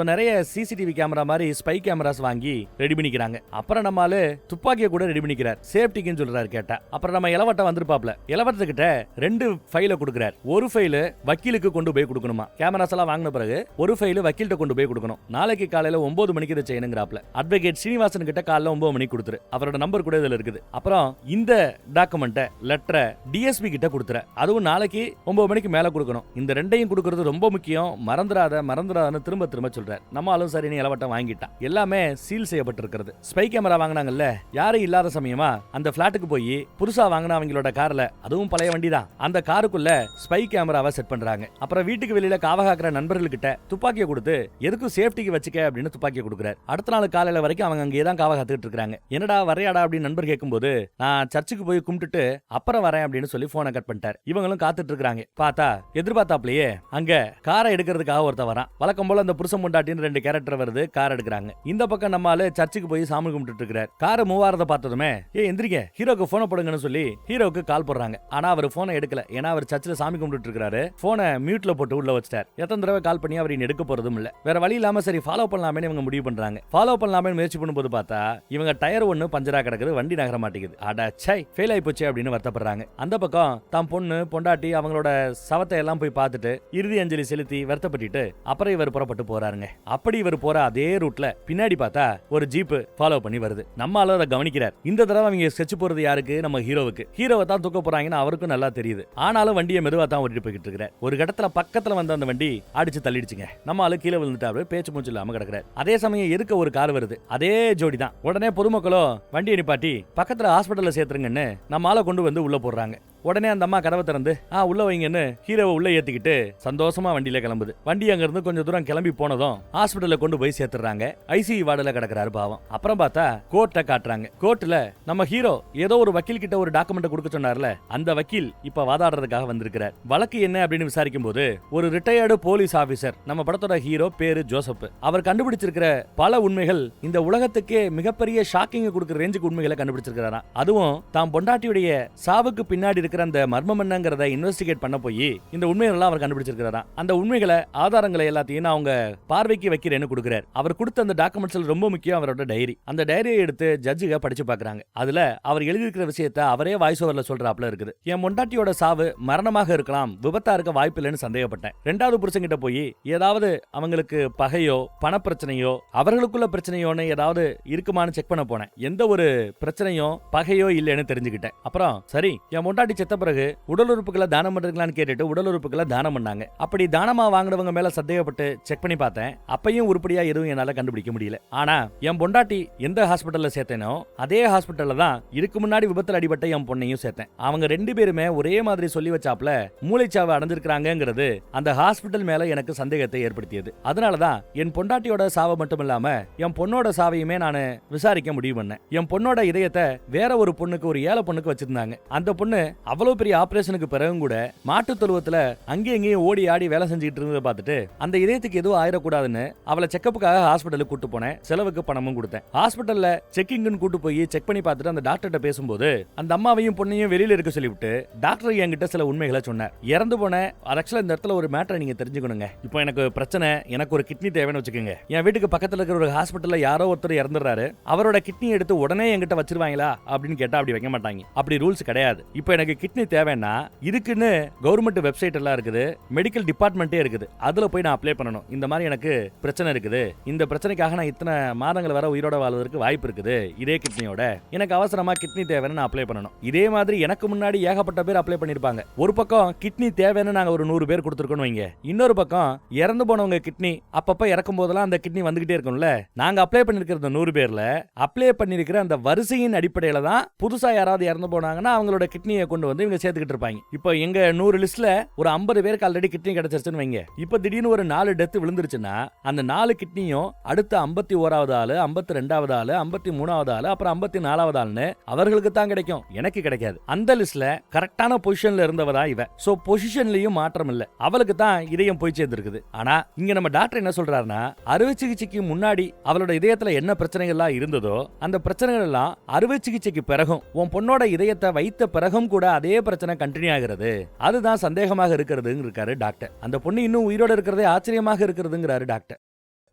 நிறைய சிசிடிவி கேமரா மாதிரி ஸ்பை கேமராஸ் வாங்கி ரெடி பண்ணிக்கிறாங்க. அப்புறம் நம்மால துப்பாக்கியை கூட ரெடி பண்ணிக்கிறார். சேஃப்டிக்குன்னு சொல்றாரு கேட்டா. அப்புறம் நம்ம இளவட்டம் வந்திருப்பாப்ல. இளவட்டத்துக்கிட்ட 2 ஃபைலை கொடுக்குறார். ஒரு ஃபைல் வக்கீலுக்கு கொண்டு போய் கொடுக்கணுமா. கேமராஸ் எல்லாம் வாங்கின பிறகு ஒரு ஃபைல் வக்கீல்கிட்ட கொண்டு போய் கொடுக்கணும். நாளைக்கு காலையில 9 மணிக்கு இதை செய்யணுங்கிறாப்ல. அட்வொகேட் சீனிவாசன் கிட்ட காலைல 9 மணிக்கு கொடுத்துரு. அவரோட நம்பர் கூட இதுல இருக்குது. அப்புறம் இந்த டாக்குமெண்ட்டை லெட்டரை டிஎஸ்பி கிட்ட கொடுத்துற. அதுவும் நாளைக்கு 9 மணிக்கு மேல கொடுக்கணும். இந்த 2ஐயும் கொடுக்கறது ரொம்ப முக்கியம், மறந்துடாதன்னு திரும்ப திரும்ப சொல்றார். நம்மளும் சரின்னு இளவட்டம் வாங்கிட்டான். எல்லாமே சீல் செய்யப்பட்டிருக்கிறது. ஸ்பை கேமரா வாங்கினாங்கல்ல, யாரும் இல்லாத சமயமா அந்த பிளாட்டுக்கு போய் புதுசா வாங்கின அவங்களோட கார்ல, அதுவும் பழைய வண்டி தான், அந்த காருக்குள்ள ஸ்பை கேமராவை செட் பண்றாங்க. அப்புறம் வீட்டுக்கு வெளியில காவகாக்கிற நண்பர்கள்கிட்ட துப்பாக்கியை கொடுத்து எதுக்கும் சேஃப்டிக்கு வச்சுக்க அப்படின்னு துப்பாக்கியை கொடுக்குறாரு. அடுத்த நாள் காலையில வரைக்கும் அவங்க அங்கேயே தான் காவகாத்துக்கிட்டு இருக்காங்க. என்னடா வரையாடா அப்படின்னு நண்பர் கேட்கும்போது, நான் சர்ச்சுக்கு போய் கும்பிட்டுட்டு அப்புறம் வரேன் அப்படின்னு சொல்லி போனை கட் பண்ணிட்டார். இவங்களும் காத்துட்டு இருக்காங்க. பார்த்தா எதிர்பார்த்தாப்லயே அங்க காரை எடுக்கிறதுக்காக ஒருத்த வரான். வழக்கம் போல அந்த புருஷன் முண்டாட்டின்னு 2 கேரக்டர் வருது. கார் எடுக்கிறாங்க. இந்த பக்கம் நம்மால சர்ச்சுக்கு போய் சாமி கும்பிட்டு இருக்கிறார். காரை மூவாரத பார்த்ததுமே, எந்திரிங்க ஹீரோக்கு போனை போடுங்கன்னு சொல்லி ஹீரோக்கு கால் போடுறாங்க. ஆனா அவர் போனை எடுக்கல. ஏன்னா அவர் சர்ச்சில் சாமி கும்பிட்டு இருக்காரு. போனை மியூட்ல போட்டு உள்ள வச்சிட்டார். எத்தனை தடவை கால் பண்ணி அவர் எடுக்க போறதும் இல்ல. வேற வழி இல்லாம சரி ஃபாலோ பண்ணலாமே இவங்க முடிவு பண்றாங்க. ஃபாலோ பண்ணலாமே முயற்சி பண்ணும்போது பார்த்தா இவங்க டயர் ஒன்னு பஞ்சரா கிடக்குது, வண்டி நகர மாட்டேங்குது. அட சை, ஃபெயில் ஆயி போச்சு அப்படின்னு வருத்தப்படுறாங்க. அந்த பக்கம் தான் பொண்ணு பொண்டாட்டி அவங்களோட சவத்தை எல்லாம் போய் பார்த்துட்டு இறுதி அஞ்சலி செலுத்தி வருத்தப்பட்டு அப்புறம் இவர் புறப்பட்டு போறாருங்க. அப்படி இவர் போற அதே ரூட்ல பின்னாடி பார்த்தா ஒரு ஜீப் ஃபாலோ பண்ணி வருது. நம்மால அதை கவனிக்கிறார். இந்த தடவை அவங்க ஸ்கெட்ச் போறது யாருக்கு? நம்ம ஹீரோவுக்கு. ஹீரோவை தான் தூக்க போறாங்கன்னு அவருக்கும் நல்லா தெரியுது. ஆனாலும் வண்டியை மெதுவா தான் ஓட்டிட்டு போய்கிட்டு இருக்கிறார். ஒரு இடத்துல பக்கத்துல வந்த அந்த வண்டி அடிச்சு தள்ளிடுச்சுங்க. நம்ம ஆளு கீழே விழுந்துட்டாரு. பேச்சு மூச்சு இல்லாம கிடக்குறாரு. அதே சமயம் எதுக்க ஒரு கார் வருது. அதே ஜோடி தான். உடனே பொதுமக்களோ வண்டியை நிப்பாட்டி பக்கத்துல ஹாஸ்பிட்டல்ல சேர்த்துருங்கன்னு நம்ம ஆளை கொண்டு வந்து உள்ள போடுறாங்க. உடனே அந்த அம்மா கதவை திறந்து உள்ள வைங்கன்னு ஹீரோவை உள்ள ஏத்திக்கிட்டு சந்தோஷமா வண்டியில கிளம்புது. வண்டி அங்க இருந்து கொஞ்சம் தூரம் கிளம்பி போனதும் ஹாஸ்பிட்டல்ல கொண்டு போய் சேர்த்துறாங்க. ஐசியூ வார்டுல கிடக்குறாரு பாவம். அப்புறம் பார்த்தா கோர்ட்டை காட்டுறாங்க. கோர்ட்ல நம்ம ஹீரோ ஏதோ ஒரு வக்கீல் கிட்ட ஒரு டாக்குமெண்ட் கொடுக்க சொன்னார்ல, அந்த வக்கீல் இப்ப வாதாடுறதுக்காக வந்திருக்கிறார். வழக்கு என்ன அப்படின்னு விசாரிக்கும் போது ஒரு ரிட்டையர்டு போலீஸ் ஆபீசர், நம்ம படத்தோட ஹீரோ பேரு ஜோசப், அவர் கண்டுபிடிச்சிருக்கிற பல உண்மைகள் இந்த உலகத்துக்கே மிகப்பெரிய ஷாக்கிங் கொடுக்கிற ரேஞ்சுக்கு உண்மைகளை கண்டுபிடிச்சிருக்கிறாராம். அதுவும் தான் பொண்டாட்டியுடைய சாவுக்கு பின்னாடி இருக்கிற அந்த மர்மம் என்னங்கிறத இன்வெஸ்டிகேட் பண்ண போய் இந்த உண்மைகளெல்லாம் அவர் கண்டுபிடிச்சிருக்கிறாரா. அந்த உண்மைகளை ஆதாரங்களை எல்லாத்தையும் நான் அவங்க பார்வைக்கு வைக்கிறேன்னு கொடுக்குறாரு. அவர் கொடுத்த அந்த டாக்குமெண்ட்ஸ்ல ரொம்ப முக்கியம் அவரோட டைரி. அந்த டைரியை எடுத்து ஜட்ஜுக படிச்சு பாக்குறாங்க. அதுல அவர் எழுதியிருக்கிற விஷயத்தை அவரே வாய்ஸ் ஓவர்ல சொல்றாப்ல இருக்குது. என் பொண்டாட்டியோட சாவு மரணமாக இருக்கலாம், விபத்தா இருக்க வாய்ப்பு இல்லைன்னு சந்தேகப்பட்டேன். ரெண்டாவது புருஷன்கிட்ட போய் ஏதாவது அவங்களுக்கு பகையோ பண பிரச்சனையோ அவர்களுக்குள்ள பிரச்சனையோன்னு ஏதாவது இருக்குமான்னு செக் பண்ண போனேன். எந்த ஒரு பிரச்சனையோ பகையோ இல்லைன்னு தெரிஞ்சுக்கிட்டேன். அப்புறம் சரி, என் பொண்டாட்டி செத்த பிறகு உடல் உறுப்புகளை தானம் பண்றீங்களான்னு கேட்டுட்டு உடல் உறுப்புகளை தானம் பண்ணாங்க. அப்படி தானமா வாங்கினவங்க மேல சந்தேகப்பட்டு செக் பண்ணி பார்த்தேன். அப்பையும் உருப்படியா எதுவும் என்னால கண்டுபிடிக்க முடியல. ஆனா என் பொண்டாட்டி எந்த ஹாஸ்பிட்டல்ல சேர்த்தேனோ அதே ஹாஸ்பிட்டல்ல தான் இதுக்கு முன்னாடி விபத்துல அடிபட்ட என் பொண்ணையும் சேர்த்தேன். அவங்க ரெண்டு பேருமே ஒரே மாதிரி சொல்லி வச்சாப்ல மூளைச்சாவை அடைஞ்சிருக்காங்கிறது அந்த ஹாஸ்பிட்டல் மேல எனக்கு சந்தேகத்தை ஏற்படுத்தியது. அதனாலதான் என் பொண்டாட்டியோட சாவை மட்டும் இல்லாம என் பொண்ணோட சாவையுமே நான் விசாரிக்க முடிவு பண்ணேன். என் பொண்ணோட இதயத்தை வேற ஒரு பொண்ணுக்கு, ஒரு ஏழை பொண்ணுக்கு வச்சிருந்தாங்க. அந்த பொண்ணு அவ்வளவு பெரிய ஆபரேஷனுக்கு பிறகும் கூட மாட்டு தொழுவத்துல அங்கேயும் இங்கேயும் ஓடி ஆடி வேலை செஞ்சுட்டு இருந்ததை பார்த்துட்டு அந்த இதயத்துக்கு எதுவும் ஆயிடக்கூடாதுன்னு அவளை செக்கப்புக்காக ஹாஸ்பிட்டலுக்கு கூட்டு போனேன். செலவுக்கு பணமும் கொடுத்தேன். ஹாஸ்பிட்டல்ல செக்கிங்னு கூட்டு போய் செக் பண்ணி பார்த்துட்டு அந்த டாக்டர்கிட்ட பேசும்போது அந்த அம்மாவையும் பொண்ணையும் வெளியில இருக்க சொல்லிவிட்டு டாக்டர் என்கிட்ட சில உண்மைகளை சொன்னார். இறந்து போன ஆக்சுவலா இந்த இடத்துல ஒரு மேட்டரை நீங்க தெரிஞ்சுக்கணுங்க. இப்போ எனக்கு பிரச்சனை, எனக்கு ஒரு கிட்னி தேவைன்னு வச்சுக்கோங்க. என் வீட்டுக்கு பக்கத்துல இருக்கிற ஒரு ஹாஸ்பிட்டல்ல யாரோ ஒருத்தர் இறந்துறாரு, அவரோட கிட்னி எடுத்து உடனே என்கிட்ட வச்சிருவாங்களா அப்படின்னு கேட்டா அப்படி வைக்க மாட்டாங்க. அப்படி ரூல்ஸ் கிடையாது. இப்போ எனக்கு கிட்னி தேவைன்னா இதுக்குன்னு கவர்மெண்ட் வெப்சைட் எல்லாம் இருக்குது, மெடிக்கல் டிபார்ட்மெண்ட்டே இருக்குது. அதுல போய் நான் அப்ளை பண்ணணும். இந்த மாதிரி எனக்கு பிரச்சனை இருக்குது, இந்த பிரச்சனைக்காக நான் இத்தனை மாதங்கள் வர உயிரோட வாழ்வதற்கு வாய்ப்பு இருக்குது, இதே கிட்னியோட எனக்கு அவசரமா கிட்னி தேவைன்னு நான் அப்ளை பண்ணணும். இதே மாதிரி எனக்கு முன்னாடி ஏகப்பட்ட பேர் அப்ளை பண்ணிருப்பாங்க. ஒரு பக்கம் கிட்னி தேவைன்னு நாங்க ஒரு 100 பேர் கொடுத்துருக்கோம் வைங்க. இன்னொரு பக்கம் இறந்து போனவங்க கிட்னி அப்பப்ப இறக்கும் போதெல்லாம் அந்த கிட்னி வந்துகிட்டே இருக்கும்ல. நாங்க அப்ளை பண்ணிருக்கிற 100 பேர்ல அப்ளை பண்ணிருக்கிற அந்த வரிசையின் அடிப்படையில தான் புதுசா யாராவது இறந்து போனாங்கன்னா அவங்களோட கிட்னியை கொண்டு வந்து இவங்க சேர்த்துக்கிட்டு இருப்பாங்க. இப்போ எங்க 100 லிஸ்ட்ல ஒரு 50 பேருக்கு ஆல்ரெடி கிட்னி கிடைச்சிருச்சுன்னு வைங்க. இப்போ திடீர்னு ஒரு 4 டெத் விழுந்துருச்சுன்னா அந்த 4 கிட்னியும் அடுத்த 51வது ஆளு, 52வது ஆளு, 53வது ஆளு, அப்புறம் 54வது ஆளுன்னு அவர்களுக்கு தான் கிடைக்கும், எனக்கு கிடைக்காது. அந்த லிஸ்ட்ல கரெக்டான பொசிஷன்ல இருந்தவதா இவ. சோ பொசிஷன்லயும் மாற்றம் இல்ல, அவளுக்கு தான் இதயம் போய் சேர்ந்திருக்குது. ஆனா இங்க நம்ம டாக்டர் என்ன சொல்றாருன்னா, அறுவை சிகிச்சைக்கு முன்னாடி அவளோட இதயத்துல என்ன பிரச்சனைகள்லாம் இருந்ததோ அந்த பிரச்சனைகள் எல்லாம் அறுவை சிகிச்சைக்கு பிறகும் உன் பொண்ணோட இதயத்தை வைத்த பிறகும் கூட அதே பிரச்சனை கண்டினியூ ஆகிறது. அதுதான் சந்தேகமாக இருக்கிறதுன்னு இருக்காரு டாக்டர். அந்த பொண்ணு இன்னும் உயிரோட இருக்கிறதே ஆச்சரியமாக இருக்கிறதுங்கிறாரு டாக்டர்.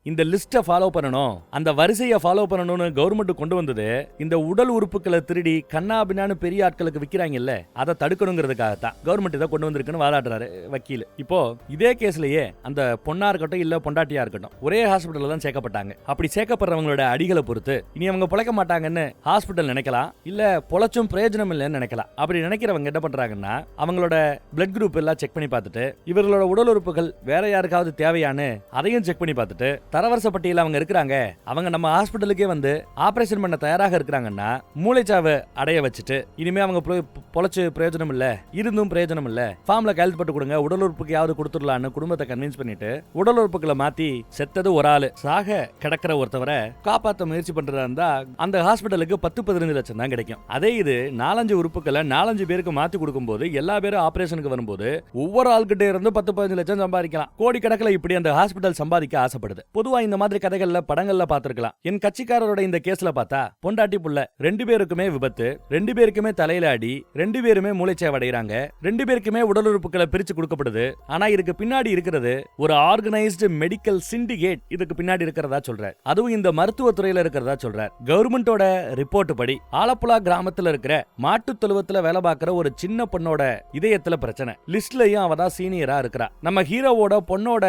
இந்த லிஸ்ட்டை ஃபாலோ பண்ணணும், அந்த வரிசையை ஃபாலோ பண்ணணும்னு கவர்மெண்ட் கொண்டு வந்தது இந்த உடல் உறுப்புகளை திருடி கண்ணாபின்னான்னு பெரிய ஆட்களுக்கு விற்கிறாங்கல்ல, அதை தடுக்கணுங்கிறதுக்காக தான் கவர்மெண்ட் இதை கொண்டு வந்திருக்குன்னு வாதாடுறாரு வக்கீல். இப்போ இதே கேஸ்லயே அந்த பொண்ணா இருக்கட்டும் இல்ல பொண்டாட்டியா இருக்கட்டும் ஒரே ஹாஸ்பிட்டல்ல தான் சேர்க்கப்பட்டாங்க. அப்படி சேர்க்கப்படுறவங்களோட அடிகளை பொறுத்து இனி அவங்க பொழைக்க மாட்டாங்கன்னு ஹாஸ்பிட்டல் நினைக்கலாம், இல்ல பொழைச்சும் பிரயோஜனம் இல்லைன்னு நினைக்கலாம். அப்படி நினைக்கிறவங்க என்ன பண்றாங்கன்னா அவங்களோட பிளட் குரூப் எல்லாம் செக் பண்ணி பார்த்துட்டு இவர்களோட உடல் உறுப்புகள் வேற யாருக்காவது தேவையான்னு அதையும் செக் பண்ணி பார்த்துட்டு தரவரிசை பட்டியல அவங்க இருக்கிறாங்க, அவங்க நம்ம ஹாஸ்பிட்டலுக்கே வந்து ஆபரேஷன் பண்ண தயாராக இருக்கிறாங்கன்னா மூளைச்சாவை அடைய வச்சுட்டு இனிமே அவங்க பொழைச்சு பிரயோஜனம் இல்ல, இருந்தும் பிரயோஜனம் இல்ல, ஃபார்ம்ல கையெழுத்து போட்டு கொடுங்க, உடல் உறுப்புக்கு யாவது கொடுத்துடலான்னு குடும்பத்தை கன்வின்ஸ் பண்ணிட்டு உடல் உறுப்புகளை மாத்தி செத்தது ஒரு ஆளு, சாக கிடக்கிற ஒருத்தவரை காப்பாற்ற முயற்சி பண்றதா இருந்தா அந்த ஹாஸ்பிட்டலுக்கு 10-15 லட்சம் தான் கிடைக்கும். அதே இது 4-5 உறுப்புகளை 4-5 பேருக்கு மாத்தி கொடுக்கும் போது எல்லா பேரும் ஆபரேஷனுக்கு வரும்போது ஒவ்வொரு ஆள்கிட்ட இருந்து 10-15 லட்சம் சம்பாதிக்கலாம். கோடிக்கணக்கில் இப்படி அந்த ஹாஸ்பிட்டல் சம்பாதிக்க ஆசைப்படுது. பொதுவா இந்த மாதிரி கதைகள்ல படங்கள்ல பார்த்திருக்கலாம். என் கட்சிக்காரரோட இந்த கேஸ்ல பார்த்தா பொண்டாட்டி புள்ள 2 பேருக்குமே விபத்து, 2 பேருக்குமே தலையில அடி, 2 பேருமே மூளைச்சாவு அடைகிறாங்க, 2 பேருக்குமே உடல் உறுப்புகளை பிரிச்சு கொடுக்கப்படுது. ஆனா இதுக்கு பின்னாடி இருக்கிறது ஒரு ஆர்கனைஸ்டு மெடிக்கல் சிண்டிகேட் இதுக்கு பின்னாடி இருக்கிறதா சொல்றார். அதுவும் இந்த மருத்துவத்துறையில இருக்கிறதா சொல்றார். கவர்மெண்டோட ரிப்போர்ட் படி ஆலப்புழா கிராமத்துல இருக்கிற மாட்டு தொழுவத்துல வேலை பார்க்கிற ஒரு சின்ன பொண்ணோட இதயத்துல பிரச்சனை. லிஸ்ட்லயும் அவதான் சீனியரா இருக்கிறா. நம்ம ஹீரோவோட பொண்ணோட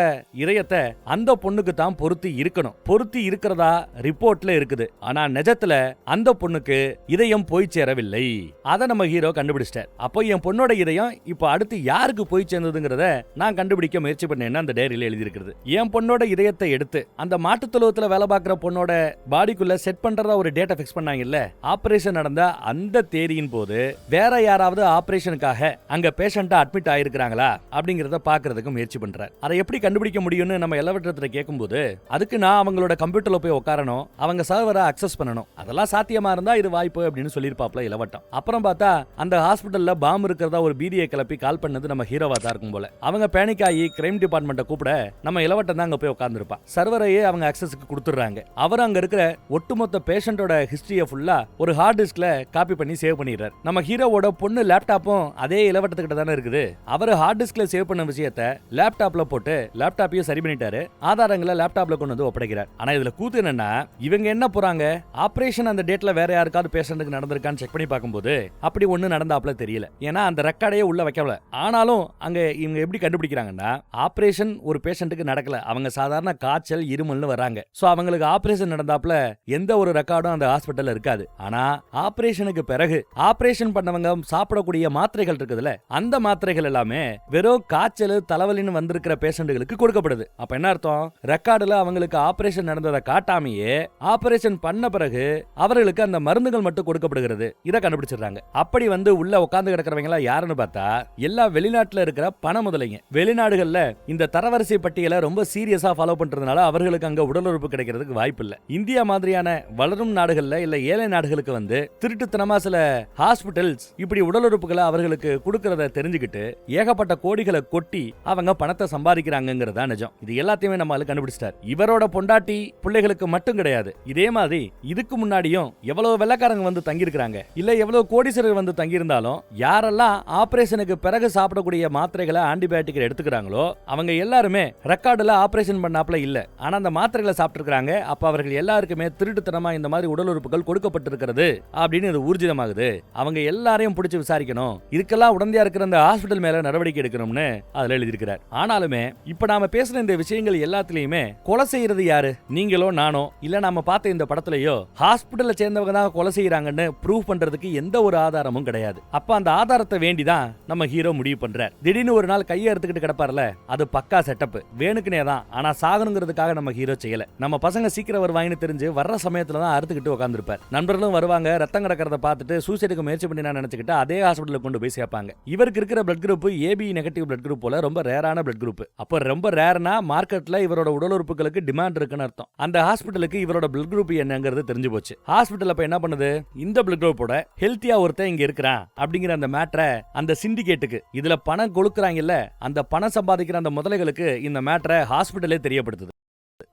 இதயத்தை அந்த பொண்ணுக்கு தான் பொருத்தி இருக்கணும், பொருத்தி இருக்கிறதா ரிப்போர்ட்ல இருக்குது. ஆனா நிஜத்துல அந்த பொண்ணுக்கு இதயம் போய் சேரவில்லை. அத நம்ம ஹீரோ கண்டுபிடிச்சிட்டார். அப்போ என் பொண்ணோட இதயம் இப்ப அடுத்து யாருக்கு போய் சேர்ந்ததுங்கிறத நான் கண்டுபிடிக்க முயற்சி பண்ணேன்னு அந்த டைரியில எழுதி இருக்கிறது. என் பொண்ணோட இதயத்தை எடுத்து அந்த மாட்டு தொழுவத்துல வேலை பார்க்கிற பொண்ணோட பாடிக்குள்ள செட் பண்றதா ஒரு டேட்டா பிக்ஸ் பண்ணாங்கல்ல, ஆபரேஷன் நடந்த அந்த தேதியின் போது வேற யாராவது ஆபரேஷனுக்காக அங்க பேஷண்டா அட்மிட் ஆயிருக்காங்களா அப்படிங்கறத பாக்குறதுக்கு முயற்சி பண்றார். அதை எப்படி கண்டுபிடிக்க முடியும்னு நம்ம எலவட்டத்துல கேட்கும்போது அதுக்கு நான் அவங்களோட கம்ப்யூட்டர்ல போய் உட்காரணும், அவங்க சர்வரை அக்சஸ் பண்ணணும், அதெல்லாம் சாத்தியமா இருந்தா இது வாய்ப்பு அப்படின்னு சொல்லிருப்பாப்ல இளவட்டம். அப்புறம் பார்த்தா அந்த ஹாஸ்பிட்டல்ல பாம்பு இருக்கிறதா ஒரு பீதியை கிளப்பி கால் பண்ணது நம்ம ஹீரோவா தான் இருக்கும் போல. அவங்க பேனிக் ஆகி கிரைம் டிபார்ட்மெண்ட்டை கூப்பிட நம்ம இளவட்டம் தான் அங்க போய் உட்கார்ந்துருப்பான். சர்வரையே அவங்க அக்சஸ்க்கு கொடுத்துறாங்க. அவர் அங்க இருக்கிற ஒட்டுமொத்த பேஷண்டோட ஹிஸ்டரியை ஃபுல்லா ஒரு ஹார்ட் டிஸ்க்ல காப்பி பண்ணி சேவ் பண்ணிடுறாரு. நம்ம ஹீரோவோட பொண்ணு லேப்டாப்பும் அதே இளவட்டத்துக்கிட்ட தானே இருக்குது. அவர் ஹார்ட் டிஸ்க்ல சேவ் பண்ண விஷயத்தை லேப்டாப்ல போட்டு லேப்டாப்பையும் சரி பண்ணிட்டாரு. ஆதாரங்களை லேப்டாப்ல கொண்டு வந்து ஒப்படைக்கிறார். ஆனா இதுல கூத்து என்னன்னா, இவங்க என்ன போறாங்க, ஆபரேஷன் அந்த டேட்ல வேற யாருக்காவது பேஷண்ட்டுக்கு நடந்திருக்கான்னு செக் பண்ணி பார்க்கும்போது அப்படி ஒண்ணு நடந்தாப்ல தெரியல. ஏன்னா அந்த ரெக்கார்டையே உள்ள வைக்கல. ஆனாலும் அங்க இவங்க எப்படி கண்டுபிடிக்கிறாங்கன்னா, ஆபரேஷன் ஒரு பேஷண்ட்டுக்கு நடக்கல, அவங்க சாதாரண காய்ச்சல் இருமல்னு வராங்க. சோ அவங்களுக்கு ஆபரேஷன் நடந்தாப்ல எந்த ஒரு ரெக்கார்டும் அந்த ஹாஸ்பிட்டல்ல இருக்காது. ஆனா ஆபரேஷனுக்கு பிறகு ஆபரேஷன் பண்ணவங்க சாப்பிடக்கூடிய மாத்திரைகள் இருக்குதுல, அந்த மாத்திரைகள் எல்லாமே வெறும் காய்ச்சல் தலைவலின்னு வந்திருக்கிற பேஷண்ட்டுகளுக்கு கொடுக்கப்படுது. அப்ப என்ன அர்த்தம், ரெக்கார்டுல அவங்களுக்கு ஆபரேஷன் நடந்ததை காட்டாமையே ஆபரேஷன் பண்ண பிறகு அவர்களுக்கு அந்த மருந்துகள் மட்டும் கொடுக்கப்படுகிறது. இதை கண்டுபிடிச்சிடுறாங்க. அப்படி வந்து உள்ள உட்கார்ந்து கிடக்கிறவங்க யாருன்னு பார்த்தா எல்லா வெளிநாட்டுல இருக்கிற பண முதலைங்க. வெளிநாடுகள்ல இந்த தரவரிசை பட்டியலை ரொம்ப சீரியஸா ஃபாலோ பண்றதுனால அவர்களுக்கு அங்க உடல் உறுப்பு கிடைக்கிறதுக்கு வாய்ப்பு இல்ல. இந்தியா மாதிரியான வளரும் நாடுகள்ல இல்ல ஏழை நாடுகளுக்கு வந்து திருட்டுத்தனமா சில ஹாஸ்பிட்டல்ஸ் இப்படி உடல் உறுப்புகளை அவர்களுக்கு கொடுக்கறத தெரிஞ்சுக்கிட்டு ஏகப்பட்ட கோடிகளை கொட்டி அவங்க பணத்தை சம்பாதிக்கிறாங்கிறதா நிஜம். இது எல்லாத்தையுமே நம்ம கண்டுபிடிச்சிட்டார். இவரோட பொண்டாட்டி பிள்ளைகளுக்கு மட்டும் கிடையாது, இதே மாதிரி இதுக்கு முன்னாடியும் எவ்வளவு வெள்ளக்காரங்க வந்து தங்கி இருக்காங்க, இல்ல எவ்வளவு கோடீஸ்வரர் வந்து தங்கி இருந்தாலும் யாரெல்லாம் ஆபரேஷனுக்கு பிறகு சாப்பிடக்கூடிய மாத்திரைகளை ஆன்டிபயோட்டிக் எடுத்துக்கிறாங்களோ அவங்க எல்லாருமே ரெக்கார்டுல ஆபரேஷன் பண்ணாப்ல இல்ல, ஆனா அந்த மாத்திரைகளை சாப்பிட்டு இருக்காங்க. அப்ப அவர்கள் எல்லாருக்குமே திருட்டுத்தனமா இந்த மாதிரி உடல் உறுப்புகள் கொடுக்கப்பட்டிருக்கிறது அப்படின்னு இது ஊர்ஜிதமாகுது. அவங்க எல்லாரையும் பிடிச்சு விசாரிக்கணும், இதுக்கெல்லாம் உடந்தையா இருக்கிற அந்த ஹாஸ்பிட்டல் மேல நடவடிக்கை எடுக்கணும்னு அதுல எழுதியிருக்கிறார். ஆனாலுமே இப்ப நாம பேசுற இந்த விஷயங்கள் எல்லாத்திலயுமே கொலை செய்யறது யாரு, நீங்களோ நானோ இல்ல நாம பார்த்த இந்த படத்துலயோ ஹாஸ்பிட்டல்ல சேர்ந்தவங்க தான் கொலை செய்யறாங்கன்னு ப்ரூவ் பண்றதுக்கு எந்த ஒரு ஆதாரமும் கிடையாது. அப்ப அந்த ஆதாரத்தை வேண்டிதான் நம்ம ஹீரோ முடிவு பண்றார். திடீர்னு ஒரு நாள் கையை எடுத்துக்கிட்டு கிடப்பார்ல, அது பக்கா செட்டப், வேணுக்குனே தான். ஆனா சாகணுங்கிறதுக்காக நம்ம ஹீரோ செய்யல. நம்ம பசங்க சீக்கிரம் வருவாங்கன்னு தெரிஞ்சு வர்ற சமயத்துல தான் அறுத்துக்கிட்டு உட்கார்ந்துருப்பார். நண்பர்களும் வருவாங்க, ரத்தம் கிடக்கிறத பார்த்துட்டு சூசைடுக்கு முயற்சி பண்ணி நான் நினைச்சுக்கிட்டு அதே ஹாஸ்பிட்டலுக்கு கொண்டு போய் சேர்ப்பாங்க. இவருக்கு இருக்கிற blood group AB negative blood group போல ரொம்ப ரேரான பிளட் குரூப். அப்போ ரொம்ப ரேர்னா மார்க்கெட்ல இவரோட உடல் உறுப்புகளுக்கு டிமாண்ட் இருக்குன்னு அர்த்தம். அந்த ஹாஸ்பிட்டலுக்கு இவரோட பிளட் குரூப் என்னங்கிறது தெரிஞ்சு போச்சு. ஹாஸ்பிட்டல் அப்ப என்ன பண்ணுது, இந்த பிளட் குரூப்போட ஹெல்த்தியா ஒருத்தன் இங்க இருக்கிறான் அப்படிங்கிற அந்த மேட்டரை அந்த சிண்டிகேட்டுக்கு, இதுல பணம் கொடுக்கறாங்கல்ல அந்த பணம் சம்பாதிக்கிற அந்த முதலைகளுக்கு இந்த மேட்டரை ஹாஸ்பிட்டலே தெரியப்படுத்துது.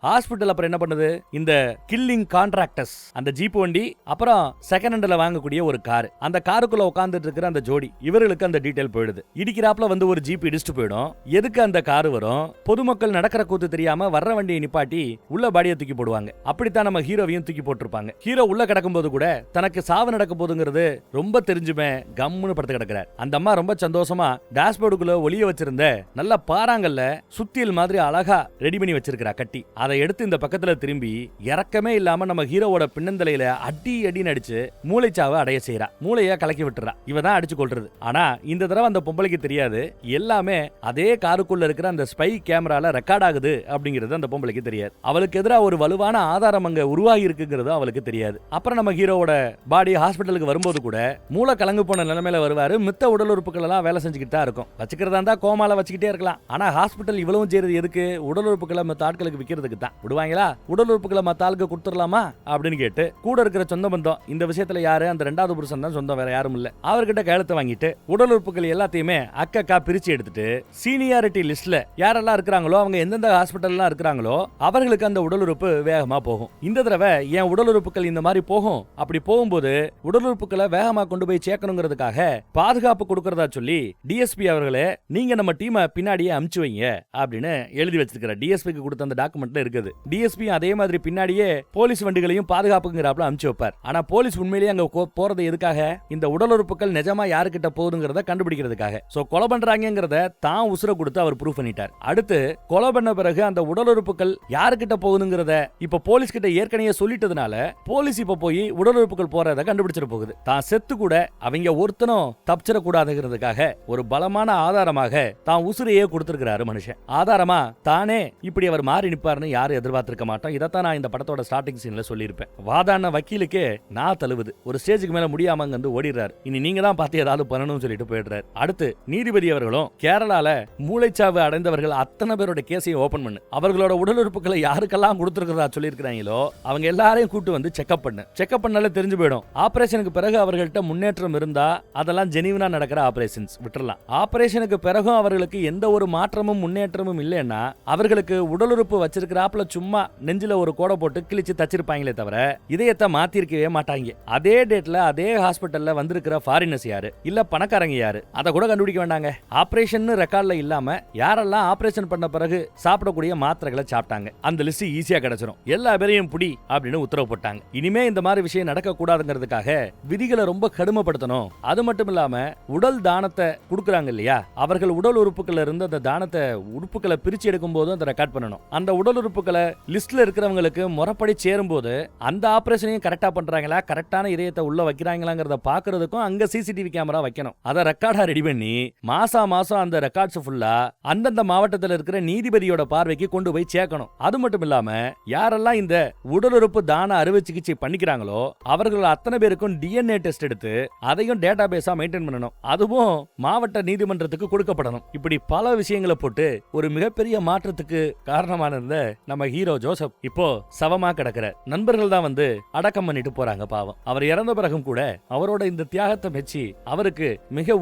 ஹாஸ்பிட்டல் அப்புறம் என்ன பண்ணுது, இந்த கில்லிங் கான்ட்ராக்டர்ஸ் அந்த ஜீப் வண்டி அப்புறம் செகண்ட் ஹேண்ட்ல வாங்கக்கூடிய ஒரு கார், அந்த காருக்குள்ள உட்கார்ந்துட்டு இருக்கிற அந்த ஜோடி இவர்களுக்கு அந்த டீடைல் போயிடுது. இடிக்கிறாப்ல வந்து ஒரு ஜீப் இடிச்சுட்டு போயிடும். எதுக்கு அந்த கார் வரும், பொதுமக்கள் நடக்கிற கூத்து தெரியாம வர்ற வண்டியை நிப்பாட்டி உள்ள பாடியை தூக்கி போடுவாங்க. அப்படித்தான் நம்ம ஹீரோவையும் தூக்கி போட்டிருப்பாங்க. ஹீரோ உள்ள கிடக்கும் போது கூட தனக்கு சாவு நடக்க போதுங்கிறது ரொம்ப தெரிஞ்சுமே கம்முன்னு படுத்து கிடக்கிறார். அந்த அம்மா ரொம்ப சந்தோஷமா டேஷ்போர்டுக்குள்ள ஒளிய வச்சிருந்த நல்ல பாறாங்கல்ல சுத்தியல் மாதிரி அழகா ரெடி பண்ணி வச்சிருக்கிறா கட்டி. அதை எடுத்து இந்த பக்கத்துல திரும்பி இறக்கமே இல்லாம நம்ம ஹீரோவோட பின்னந்தலையில அடி அடின்னு அடிச்சு மூளைச்சாவை அடைய செய்யறா. மூளைய கலக்கி விட்டுறா. இவதான் அடிச்சு கொள்றது. ஆனா இந்த தடவை அந்த பொம்பளைக்கு தெரியாது, எல்லாமே அதே காருக்குள்ள இருக்கிற அந்த ஸ்பை கேமரால ரெக்கார்ட் ஆகுது அப்படிங்கிறது அந்த பொம்பளைக்கு தெரியாது. அவளுக்கு எதிராக ஒரு வலுவான ஆதாரம் அங்க உருவாகி இருக்குங்கிறது அவளுக்கு தெரியாது. அப்புறம் நம்ம ஹீரோவோட பாடி ஹாஸ்பிட்டலுக்கு வரும்போது கூட மூளை கலங்கு போன நிலைமையில வருவாரு. மித்த உடல் உறுப்புகள் எல்லாம் வேலை செஞ்சுக்கிட்டு தான் இருக்கும். வச்சுக்கிறதா இருந்தா கோமால வச்சுக்கிட்டே இருக்கலாம். ஆனா ஹாஸ்பிட்டல் இவ்வளவும் செய்யறது எதுக்கு, உடல் உறுப்புகளை மத்த ஆட்களுக்கு விற்கிறதுக்கு தான். விடுவாங்களா, உடல் உறுப்புகளை மத்த ஆளுக்கு கொடுத்துடலாமா அப்படின்னு கேட்டு கூட இருக்கிற சொந்த பந்தம், இந்த விஷயத்துல யாரு, அந்த ரெண்டாவது புருஷன் தான் சொந்தம், வேற யாரும் இல்ல, அவர்கிட்ட கையெழுத்து வாங்கிட்டு உடல் உறுப்புகள் எல்லாத்தையுமே அக்கா பிரிச்சு எடுத்துட்டு சீனியாரிட்டி லிஸ்ட்ல யாரெல்லாம் இருக்கிறாங்களோ அவங்க எந்தெந்த ஹாஸ்பிட்டல்லாம் இருக்கிறாங்களோ அவர்களுக்கு அந்த உடல் உறுப்பு வேகமா போகும். இந்த தடவை என் உடல் உறுப்புகள் இந்த மாதிரி போகும். அப்படி போகும்போது உடல் உறுப்புகளை வேகமா கொண்டு போய் சேர்க்கணுங்கிறதுக்காக பாதுகாப்பு கொடுக்கறதா சொல்லி டிஎஸ்பி அவர்களே நீங்க நம்ம டீமை பின்னாடியே அமுச்சு வைங்க அப்படின்னு எழுதி வச்சிருக்கிற டிஎஸ்பிக்கு கொடுத்த அந்த டாக்குமெண்ட்ல இருக்குது. டிஎஸ்பி அதே மாதிரி பின்னாடியே போலீஸ் வண்டிகளையும் பாதுகாப்புங்கிறாப்ல அமுச்சு வைப்பார். ஆனா போலீஸ் உண்மையிலேயே அங்க போறது எதுக்காக, இந்த உடல் உறுப்புகள் நிஜமா யாருக்கிட்ட போகுதுங்கிறத கண்டுபிடிக்கிறதுக்காக. சோ கொலை பண்றாங்கிறத தான் உசுர கொடுத்து அவர் ப்ரூவ் பண்ணிட்டார். அடுத்து கொலை பண்ண பிறகு அந்த உடல் உறுப்புகள் யாருக்கிட்ட போகுதுங்கிறத இப்ப போலீஸ் கிட்ட ஏற்கனவே சொல்லிட்டதுனால போலீஸ் இப்ப போய் உடல் உறுப்புகள் போறத கண்டுபிடிச்சிட போகுது. தான் செத்து கூட அவங்க ஒருத்தனும் தப்பிச்சிட கூடாதுங்கிறதுக்காக ஒரு பலமான ஆதாரமாக தான் உசுரையே கொடுத்திருக்கிறாரு மனுஷன். ஆதாரமா தானே இப்படி அவர் மாறி நிப்பாருன்னு யாரும் எதிர்பார்த்திருக்க மாட்டோம். இதைத்தான் நான் இந்த படத்தோட ஸ்டார்டிங் சீன்ல சொல்லியிருப்பேன். வாதான வக்கீலுக்கே நான் தழுவுது. ஒரு ஸ்டேஜுக்கு மேல முடியாம அங்க வந்து ஓடிடுறாரு. இனி நீங்க தான் பார்த்து ஏதாவது பண்ணணும்னு சொல்லிட்டு போயிடுறாரு. அடுத்து நீதிபதி அவர்களும் கேரளால மூளைச்சாவு அடைந்தவர்கள் அத்தனை பேரோட கேஸையும் ஓபன் பண்ணு, அவர்களோட உடல் உறுப்புகளை யாருக்கெல்லாம் கொடுத்திருக்கிறதா சொல்லியிருக்கிறாங்களோ அவங்க எல்லாரையும் கூட்டு வந்து செக்அப் பண்ணாலே தெரிஞ்சு போயிடும். ஆபரேஷனுக்கு பிறகு அவர்கள்ட்ட முன்னேற்றம் இருந்தா அதெல்லாம் ஜெனியூனா நடக்கிற ஆபரேஷன்ஸ் விட்டுறலாம். ஆபரேஷனுக்கு பிறகும் அவர்களுக்கு எந்த ஒரு மாற்றமும் முன்னேற்றமும் இல்லைன்னா அவர்களுக்கு உடல் உறுப்பு வச்சிருக்கிறாப்புல சும்மா நெஞ்சில ஒரு கோடை போட்டு கிழிச்சு தச்சிருப்பாங்களே தவிர இதயத்தை மாத்திருக்கவே மாட்டாங்க. அதே டேட்ல அதே ஹாஸ்பிட்டல்ல வந்திருக்கிற ஃபாரினர்ஸ் யாரு, இல்ல பணக்காரங்க யாரு, அதை கூட கண்டுபிடிக்க வேண்டாங்க. ஆபரேஷன் ரெக்கார்ட்ல இல்லாம யாரெல்லாம் ஆபரேஷன் பண்ண பிறகு சாப்பிடக்கூடிய மாத்திரைகளை சாப்பிட்டாங்க அந்த லிஸ்ட் ஈஸியா கிடைச்சிரும். எல்லா பேரையும் புடி அப்படின்னு உத்தரவு போட்டாங்க. இனிமே இந்த மாதிரி விஷயம் நடக்க கூடாதுங்கிறதுக்காக விதிகளை ரொம்ப கடுமைப்படுத்தணும். அது மட்டும் இல்லாம உடல் தானத்தை கொடுக்கறாங்க இல்லையா, அவர்கள் உடல் உறுப்புகள் இருந்து அந்த தானத்தை உறுப்புகளை பிரிச்சு எடுக்கும் போது அதை ரெக்கார்ட் பண்ணணும். அந்த உடல் உறுப்புகளை லிஸ்ட்ல இருக்கிறவங்களுக்கு முறைப்படி சேரும் போது அந்த ஆபரேஷனையும் கரெக்டா பண்றாங்களா, கரெக்டான இதயத்தை உள்ள வைக்கிறாங்களாங்கிறத பாக்குறதுக்கும் அங்க சிசிடிவி கேமரா வைக்கணும். அதை ரெக்கார்டா ரெடி பண்ணி மாசம் அந்த ரெக்கார்ட்ஸ் ஃபுல்லா அந்தந்த மாவட்டத்தில் இருக்கிற நீதிபதியோட பார்வைக்கு கொண்டு போய் சேர்க்கணும். அது மட்டும் இல்லாம யாரெல்லாம் இந்த உடல் உறுப்பு தான அறுவை சிகிச்சை பண்ணிக்கிறாங்களோ அவர்கள் அத்தனை பேருக்கும் DNA டெஸ்ட் எடுத்து அதையும் டேட்டா பேஸா மெயின்டைன் பண்ணணும். அதுவும் மாவட்ட நீதிமன்றத்துக்கு கொடுக்கப்படணும். இப்படி பல விஷயங்களை போட்டு ஒரு மிகப்பெரிய மாற்றத்துக்கு காரணமான இருந்த நம்ம ஹீரோ ஜோசப் இப்போ சவமா கிடக்கிற நண்பர்கள் தான் வந்து அடக்கம் பண்ணிட்டு போறாங்க. பாவம், அவர் இறந்த பிறகும் கூட அவரோட இந்த தியாகத்தை மெச்சி அவருக்கு மிக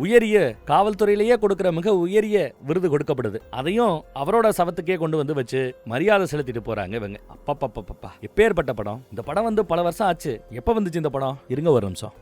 உயரிய காவல்துறையிலேயே கொடுக்கிற மிக உயரிய விருது கொடுக்கப்படுது. அதையும் அவரோட சவத்துக்கே கொண்டு வந்து வச்சு மரியாதை செலுத்திட்டு போறாங்க இவங்க. அப்பப்பா எப்பேற்பட்ட படம். இந்த படம் வந்து பல வருஷம் ஆச்சு. எப்ப வந்துச்சு இந்த படம்? இருங்க ஒரு நிமிஷம்.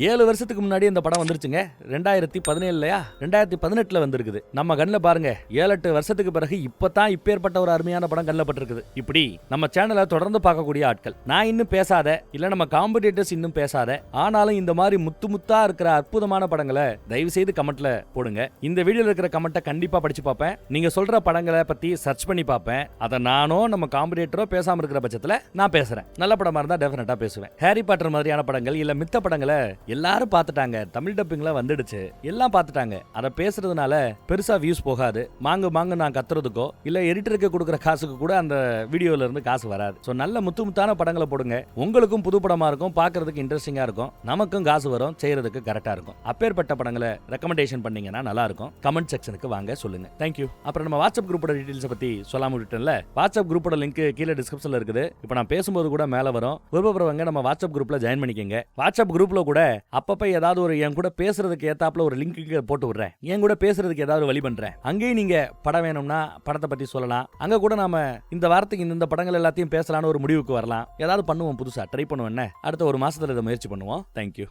7 வருஷத்துக்கு முன்னாடி இந்த படம் வந்துருச்சுங்க. 2017 2018 வந்திருக்குது. நம்ம கண்ணுல பாருங்க 7-8 வருஷத்துக்கு பிறகு இப்பதான் இப்பேற்பட்ட ஒரு அருமையான படம் கண்ணுல பட்டிருக்குது. இப்படி நம்ம சேனலை தொடர்ந்து பார்க்கக்கூடிய ஆட்கள், நான் இன்னும் பேசாத இல்ல நம்ம காம்படிட்டர்ஸ் இன்னும் பேசாத ஆனாலும் இந்த மாதிரி முத்தா இருக்கிற அற்புதமான படங்களை தயவு செய்து கமெண்ட்ல போடுங்க. இந்த வீடியோல இருக்கிற கமெண்ட்டை கண்டிப்பா படிச்சு பார்ப்பேன். நீங்க சொல்ற படங்களை பத்தி சர்ச் பண்ணி பார்ப்பேன். அதை நானோ நம்ம காம்படிட்டரோ பேசாம இருக்கிற பட்சத்துல நான் பேசுறேன். நல்ல படமா இருந்தா டெஃபினட்டா பேசுவேன். ஹாரி பாட்டர் மாதிரியான படங்கள் இல்ல மித்த படங்களை எல்லாரும் பார்த்துட்டாங்க. தமிழ் டப்பிங்ல வந்துடுச்சு, எல்லாம் பார்த்துட்டாங்க. அதை பேசுறதுனால பெருசா வியூஸ் போகாது. மாங்கு நான் கத்துறதுக்கோ இல்ல எடிட்டருக்கு கொடுக்குற காசுக்கு கூட அந்த வீடியோல இருந்து காசு வராது. சோ நல்ல முத்தான படங்களை போடுங்க. உங்களுக்கும் புது படமா இருக்கும், பார்க்கிறதுக்கு இன்ட்ரெஸ்டிங்கா இருக்கும், நமக்கும் காசு வரும், செய்யறதுக்கு கரெக்டா இருக்கும். அப்பேற்பட்ட படங்களை ரெக்கமெண்டேஷன் பண்ணீங்கன்னா நல்லா இருக்கும். கமெண்ட் செக்ஷனுக்கு வாங்க, சொல்லுங்க. தேங்க்யூ. அப்புறம் நம்ம வாட்ஸ்அப் குரூப்போட டீடைல்ஸ் பத்தி சொல்லாம விட்டேன்ல, வாட்ஸ்அப் குரூப்போட லிங்க் கீழே டிஸ்கிரிப்ஷன்ல இருக்குது. இப்போ நான் பேசும்போது கூட மேல வரும். விருப்பப்படுறவங்க நம்ம வாட்ஸ்அப் குரூப்ல ஜாயின் பண்ணிக்கங்க. வாட்ஸ்அப் குரூப்ல கூட அப்பப்ப ஏதாவது ஒரு என் கூட பேசுறதுக்கு ஏத்தாப்புல ஒரு லிங்க் போட்டு விடுறேன். என் கூட பேசுறதுக்கு ஏதாவது வழி பண்றேன். அங்கேயும் நீங்க படம் வேணும்னா படத்தை பத்தி சொல்லலாம். அங்க கூட நாம இந்த வாரத்துக்கு இந்த படங்கள் எல்லாத்தையும் பேசலாம்னு ஒரு முடிவுக்கு வரலாம். ஏதாவது பண்ணுவோம், புதுசா ட்ரை பண்ணுவோம். அடுத்த ஒரு மாசத்துல இதை முயற்சி பண்ணுவோம். தேங்க்யூ.